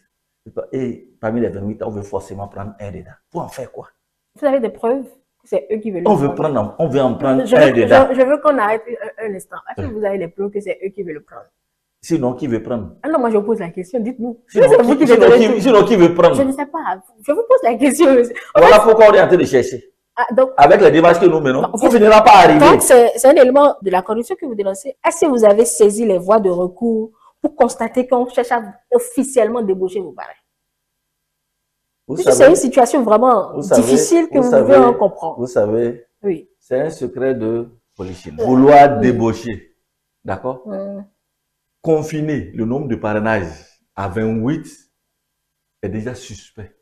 Et parmi les 28, on veut forcément prendre un dedans. Pour en faire quoi? Vous avez des preuves? C'est eux qui veulent on veut en prendre un dedans. Je veux qu'on arrête un instant. Est-ce que vous avez les preuves que c'est eux qui veulent le prendre? Sinon, qui veut prendre? Ah non, moi je vous pose la question, dites-nous. Sinon, qui veut prendre? Je ne sais pas. Je vous pose la question. Voilà pourquoi on est en train de chercher. Donc, avec les démarches que nous menons, on ne finira pas à arriver. Donc, c'est un élément de la corruption que vous dénoncez. Est-ce que vous avez saisi les voies de recours pour constater qu'on cherche à officiellement débaucher vos parrains? C'est une situation vraiment difficile que vous devez en comprendre. Vous savez, oui. C'est un secret de polichinelle. Vouloir débaucher, d'accord? Confiner le nombre de parrainages à 28 est déjà suspect.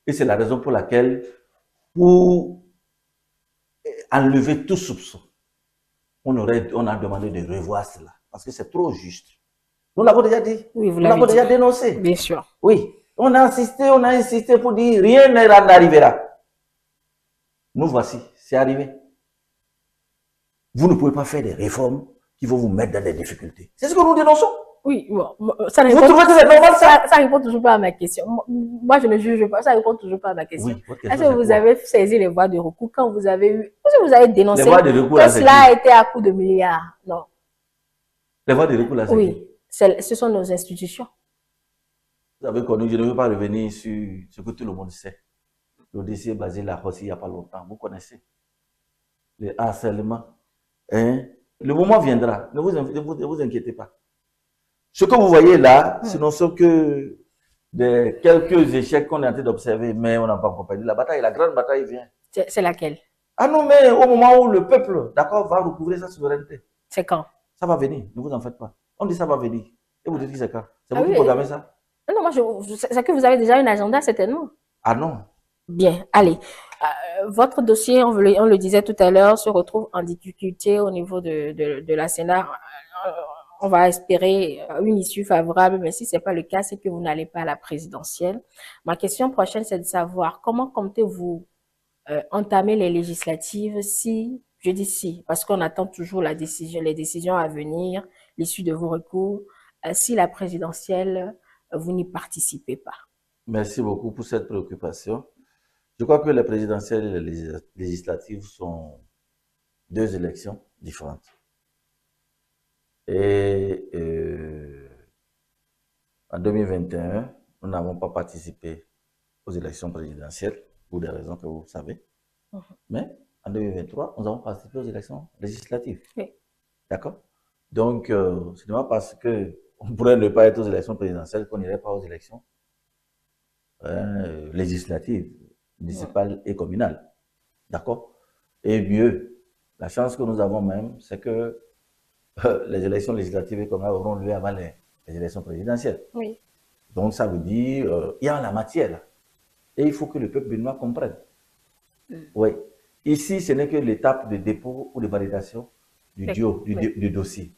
Et c'est la raison pour laquelle, pour enlever tout soupçon, on a demandé de revoir cela. Parce que c'est trop juste. Nous l'avons déjà dit. Oui, vous l'avez déjà dénoncé. Bien sûr. Oui. On a insisté pour dire rien n'arrivera. Nous voici, c'est arrivé. Vous ne pouvez pas faire des réformes qui vont vous mettre dans des difficultés. C'est ce que nous dénonçons. Oui, bon, ça vous trouvez que c'est normal ça? Ça répond toujours pas à ma question. Moi, je ne juge pas, ça répond toujours pas à ma question. Oui, est-ce que vous avez saisi les voies de recours quand vous avez eu, est-ce que vous avez dénoncé les voies de recours, que cela a été à coup de milliards? Non. Les voies de recours, là, c'est oui, ce sont nos institutions. Vous avez connu, je ne veux pas revenir sur ce que tout le monde sait. Le dossier basé là aussi il n'y a pas longtemps, vous connaissez. Le harcèlement. Hein? Le moment viendra, ne vous inquiétez pas. Ce que vous voyez là, ce ne sont que quelques échecs qu'on est en train d'observer, mais on n'a pas accompagné. La grande bataille vient. C'est laquelle? Ah non, mais au moment où le peuple, d'accord, va recouvrir sa souveraineté. C'est quand? Ça va venir, ne vous en faites pas. On dit ça va venir. Et vous dites que c'est quand? C'est vous qui programmez ça? Non, moi, c'est que vous avez déjà un agenda, certainement. Ah non. Bien, allez. Votre dossier, on le disait tout à l'heure, se retrouve en difficulté au niveau de la Sénat. on va espérer une issue favorable, mais si ce n'est pas le cas, c'est que vous n'allez pas à la présidentielle. Ma question prochaine, c'est de savoir comment comptez-vous entamer les législatives si, je dis si, parce qu'on attend toujours la décision, les décisions à venir, l'issue de vos recours, si la présidentielle, vous n'y participez pas. Merci beaucoup pour cette préoccupation. Je crois que les présidentielles et les législatives sont deux élections différentes. Et en 2021, nous n'avons pas participé aux élections présidentielles, pour des raisons que vous savez. Mais en 2023, nous avons participé aux élections législatives. Oui. D'accord? Donc, ce n'est pas parce qu'on pourrait ne pas être aux élections présidentielles qu'on n'irait pas aux élections législatives, municipales et communales. D'accord? Et mieux, la chance que nous avons même, c'est que les élections législatives et communales auront lieu avant les élections présidentielles. Oui. Donc, ça veut dire il y a en la matière. Là. Et il faut que le peuple béninois comprenne. Oui. Ici, ce n'est que l'étape de dépôt ou de validation du du dossier.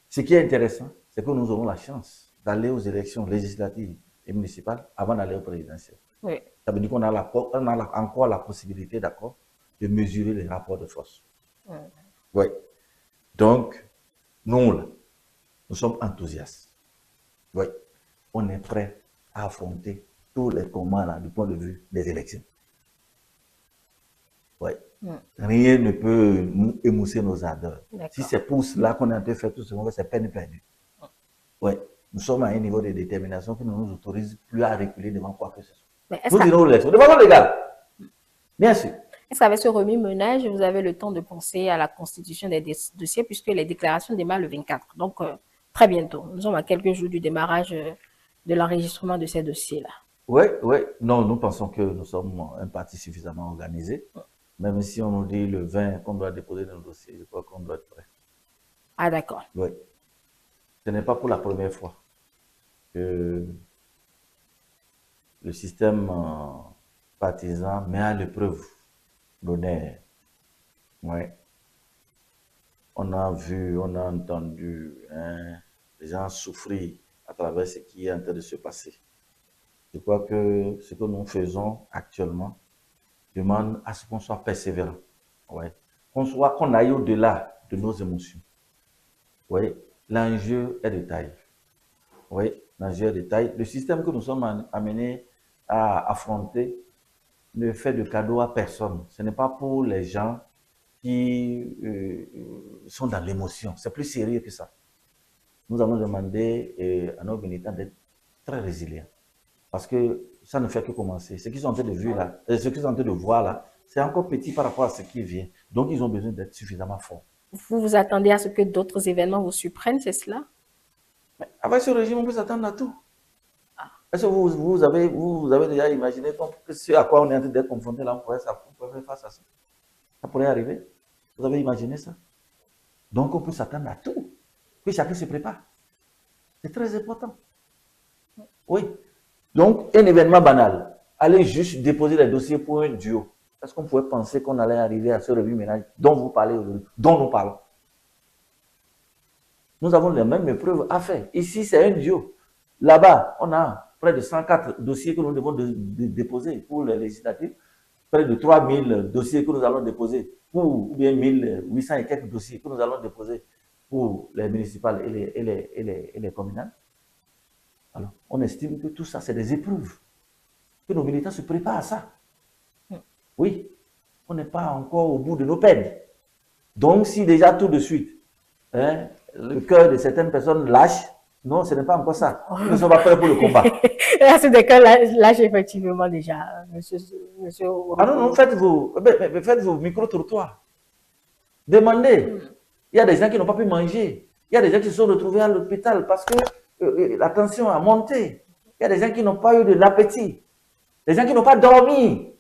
Ce qui est intéressant, c'est que nous aurons la chance d'aller aux élections législatives et municipales avant d'aller aux présidentielles. Oui. Ça veut dire qu'on a, encore la possibilité, d'accord, de mesurer les rapports de force. Oui. Donc, nous, là, nous sommes enthousiastes. Oui. On est prêt à affronter tous les combats là, du point de vue des élections. Oui. Rien ne peut nous émousser nos ardeurs. Si c'est pour cela qu'on est en train de faire tout ce qu'on veut, c'est peine perdue. Oui. Nous sommes à un niveau de détermination qui ne nous autorise plus à reculer devant quoi que ce soit. Nous irons aux élections de façon légale. Bien sûr. Est-ce qu'avec ce remue-ménage, vous avez le temps de penser à la constitution des dossiers puisque les déclarations démarrent le 24. Donc, très bientôt. Nous sommes à quelques jours du démarrage de l'enregistrement de ces dossiers-là. Oui, oui. Non, nous pensons que nous sommes un parti suffisamment organisé. Même si on nous dit le 20 qu'on doit déposer nos dossiers, je crois qu'on doit être prêt. Ah, d'accord. Oui. Ce n'est pas pour la première fois que le système partisan met à l'épreuve l'honneur. Oui. On a vu, on a entendu les gens souffrir à travers ce qui est en train de se passer. Je crois que ce que nous faisons actuellement demande à ce qu'on soit persévérant. Ouais. Qu'on aille au-delà de nos émotions. Ouais. L'enjeu est de taille. Oui, l'enjeu est de taille. Le système que nous sommes amenés à affronter ne fait de cadeau à personne. Ce n'est pas pour les gens qui sont dans l'émotion. C'est plus sérieux que ça. Nous allons demander à nos militants d'être très résilients. Parce que ça ne fait que commencer. Ce qu'ils sont en train de vivre là, ce qu'ils sont en train de voir là, c'est encore petit par rapport à ce qui vient. Donc, ils ont besoin d'être suffisamment forts. Vous vous attendez à ce que d'autres événements vous surprennent, c'est cela? Mais avec ce régime, on peut s'attendre à tout. Est-ce que vous avez déjà imaginé que ce à quoi on est en train d'être confronté là, on pourrait faire face à ça? Ça pourrait arriver? Vous avez imaginé ça? Donc, on peut s'attendre à tout. Que chacun se prépare. C'est très important. Oui. Donc, un événement banal. Aller juste déposer les dossiers pour un duo. Est-ce qu'on pouvait penser qu'on allait arriver à ce remue-ménage dont vous parlez aujourd'hui, dont nous parlons? Nous avons les mêmes épreuves à faire. Ici, c'est un duo. Là-bas, on a près de 104 dossiers que nous devons déposer pour les législatives. Près de 3000 dossiers que nous allons déposer ou bien 1800 et quelques dossiers que nous allons déposer pour les municipales et les communales. Alors, on estime que tout ça, c'est des épreuves. Que nos militants se préparent à ça. Oui, on n'est pas encore au bout de nos peines. Donc, si déjà tout de suite, le cœur de certaines personnes lâche, non, ce n'est pas encore ça. Nous ne sommes pas prêts pour le combat. Là, c'est des cas lâche effectivement déjà, monsieur. Ah non, non, faites vos micro-trottoirs. Demandez. Il y a des gens qui n'ont pas pu manger. Il y a des gens qui se sont retrouvés à l'hôpital parce que la tension a monté. Il y a des gens qui n'ont pas eu de l'appétit. Des gens qui n'ont pas dormi.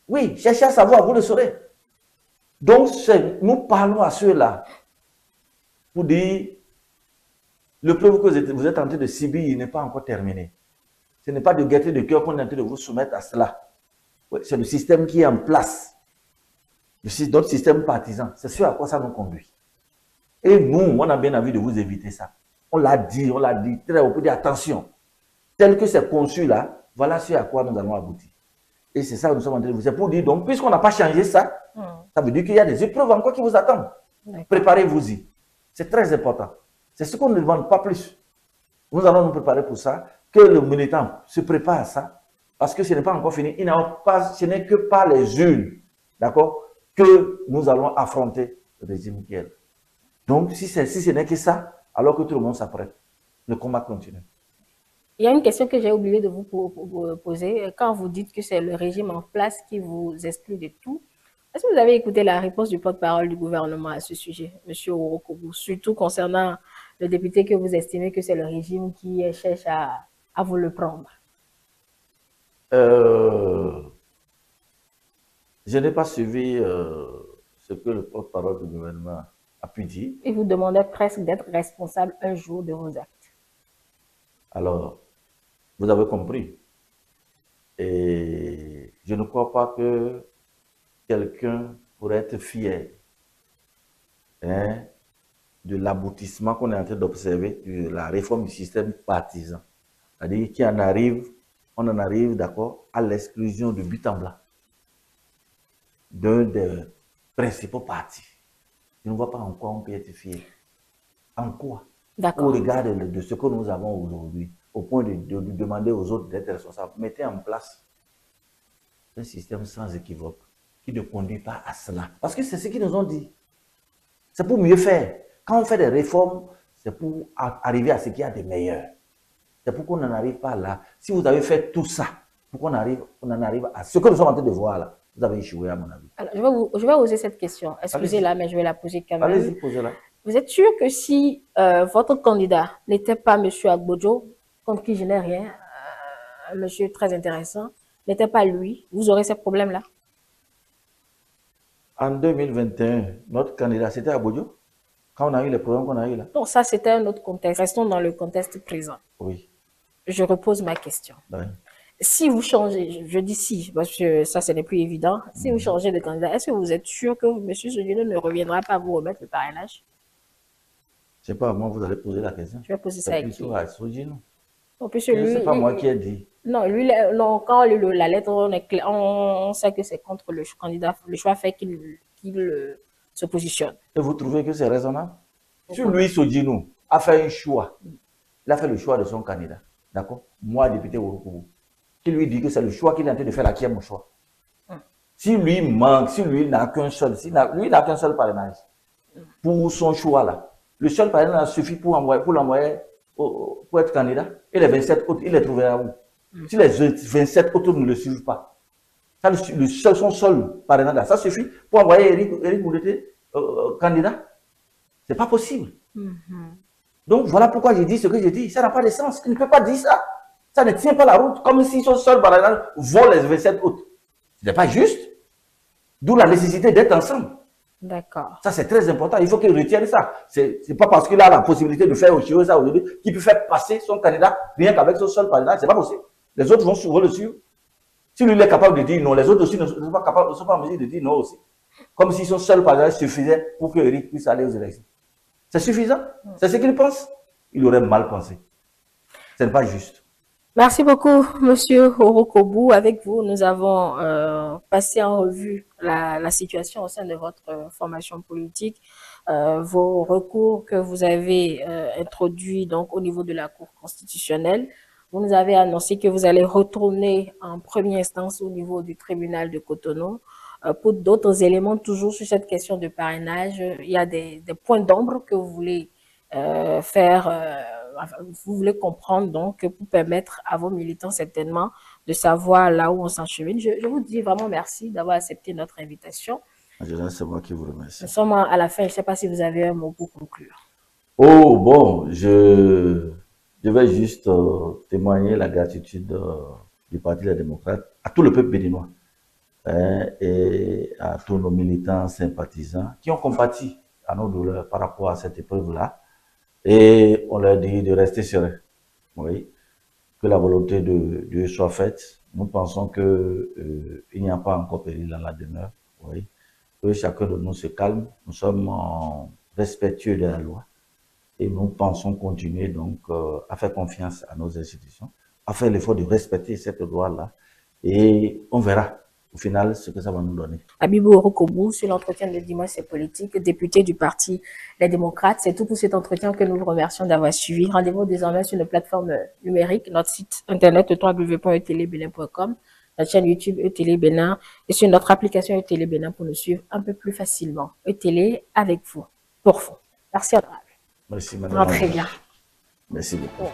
Oui, cherchez à savoir, vous le saurez. Donc, nous parlons à ceux-là pour dire le preuve que vous êtes en train de subir, il n'est pas encore terminé. Ce n'est pas de gaieté de cœur qu'on est en train de vous soumettre à cela. Oui, c'est le système qui est en place. Notre système partisan. C'est ce à quoi ça nous conduit. Et nous, on a bien envie de vous éviter ça. On l'a dit, très haut, on peut dire attention. Tel que c'est conçu là, voilà ce à quoi nous allons aboutir. Et c'est ça que nous sommes en train de vous dire. C'est pour dire, donc, puisqu'on n'a pas changé ça, ça veut dire qu'il y a des épreuves encore qui vous attendent. Préparez-vous-y. C'est très important. C'est ce qu'on ne demande pas plus. Nous allons nous préparer pour ça, que le militant se prépare à ça, parce que ce n'est pas encore fini. Ce n'est que par les urnes, d'accord, que nous allons affronter le régime qui est là. Donc, si ce n'est que ça, alors que tout le monde s'apprête, le combat continue. Il y a une question que j'ai oublié de vous poser. Quand vous dites que c'est le régime en place qui vous exclut de tout, est-ce que vous avez écouté la réponse du porte-parole du gouvernement à ce sujet, M. Orokobu, surtout concernant le député que vous estimez que c'est le régime qui cherche à vous le prendre? Je n'ai pas suivi ce que le porte-parole du gouvernement a pu dire. Il vous demandait presque d'être responsable un jour de vos actes. Alors, vous avez compris. Et je ne crois pas que quelqu'un pourrait être fier de l'aboutissement qu'on est en train d'observer de la réforme du système partisan. C'est-à-dire on en arrive, d'accord, à l'exclusion de but en blanc d'un des principaux partis. Je ne vois pas en quoi on peut être fier. En quoi? Au regard de ce que nous avons aujourd'hui, au point de demander aux autres d'être responsables, mettez en place un système sans équivoque qui ne conduit pas à cela. Parce que c'est ce qu'ils nous ont dit. C'est pour mieux faire. Quand on fait des réformes, c'est pour arriver à ce qu'il y a de meilleur. C'est pour qu'on n'en arrive pas là. Si vous avez fait tout ça, pour qu'on en arrive à ce que nous sommes en train de voir là, vous avez échoué à mon avis. Alors, je vais oser cette question. Excusez-la, mais je vais la poser quand même. Allez-y, posez-la. Vous êtes sûr que si votre candidat n'était pas M. Agbodjo, contre qui je n'ai rien, un monsieur très intéressant, n'était pas lui, vous aurez ces problèmes-là? En 2021, notre candidat, c'était Agbodjo? Quand on a eu les problèmes qu'on a eu là? Donc ça, c'était un autre contexte. Restons dans le contexte présent. Oui. Je repose ma question. Oui. Si vous changez, je dis si, parce que ça, ce n'est plus évident. Si vous changez de candidat, est-ce que vous êtes sûr que M. Sogino ne reviendra pas vous remettre le parrainage? Je ne sais pas, moi, vous allez poser la question. Je vais poser ça avec qui? Sogino. Non, puisque lui, c'est pas moi qui ai dit. Non, lui, non, quand on lit la lettre, on sait que c'est contre le candidat. Le choix fait qu'il se positionne. Et vous trouvez que c'est raisonnable? Si lui, Sogino, a fait un choix, il a fait le choix de son candidat, d'accord? Moi, député Orokobu, qui lui dit que c'est le choix qu'il est en train de faire là qui est mon choix. Si lui manque, si lui n'a qu'un seul, lui n'a qu'un seul parrainage pour son choix là, le seul parrainage suffit pour l'envoyer pour être candidat. Et les 27 autres, il les trouvera où? Si les 27 autres ne le suivent pas, ça, son seul parrainage, ça suffit pour envoyer Éric Mouleté candidat. C'est pas possible. Donc voilà pourquoi j'ai dit ce que j'ai dit. Ça n'a pas de sens. Il ne peut pas dire ça. Ça ne tient pas la route, comme si son seul parrainage vole les 27 autres. Ce n'est pas juste. D'où la nécessité d'être ensemble. D'accord. Ça, c'est très important. Il faut qu'il retienne ça. C'est pas parce qu'il a la possibilité de faire autre ça aujourd'hui qu'il peut faire passer son candidat rien qu'avec son seul parrainage. C'est pas possible. Les autres vont souvent le suivre. Si lui il est capable de dire non, les autres aussi ne sont pas capables, ne sont pas en mesure de dire non aussi. Comme si son seul parrainage suffisait pour que Eric puisse aller aux élections. C'est suffisant? C'est ce qu'il pense? Il aurait mal pensé. Ce n'est pas juste. Merci beaucoup, Monsieur Orokobu. Avec vous, nous avons passé en revue la situation au sein de votre formation politique, vos recours que vous avez introduits donc au niveau de la Cour constitutionnelle. Vous nous avez annoncé que vous allez retourner en première instance au niveau du tribunal de Cotonou. Pour d'autres éléments, toujours sur cette question de parrainage, il y a des points d'ombre que vous voulez vous voulez comprendre donc pour permettre à vos militants certainement de savoir là où on s'enchemine. Je vous dis vraiment merci d'avoir accepté notre invitation. C'est moi qui vous remercie. Nous sommes à la fin, je ne sais pas si vous avez un mot pour conclure. Oh bon, je vais juste témoigner la gratitude du Parti des démocrates à tout le peuple béninois et à tous nos militants sympathisants qui ont compati à nos douleurs par rapport à cette épreuve-là. Et on leur dit de rester serein. Oui. Que la volonté de Dieu soit faite. Nous pensons que il n'y a pas encore péril dans la demeure. Oui. Que chacun de nous se calme. Nous sommes respectueux de la loi. Et nous pensons continuer donc à faire confiance à nos institutions, à faire l'effort de respecter cette loi-là. Et on verra au final ce que ça va nous donner. Habibou Orokobou, sur l'entretien de Dimanche et politique, député du parti Les Démocrates. C'est tout pour cet entretien que nous vous remercions d'avoir suivi. Rendez-vous désormais sur nos plateformes numériques, notre site internet www.etelebénin.com, notre chaîne YouTube ETélé Bénin et sur notre application ETélé Bénin pour nous suivre un peu plus facilement. ETélé avec vous, pour vous. Merci à vous. Merci, madame. Très bien. Merci beaucoup.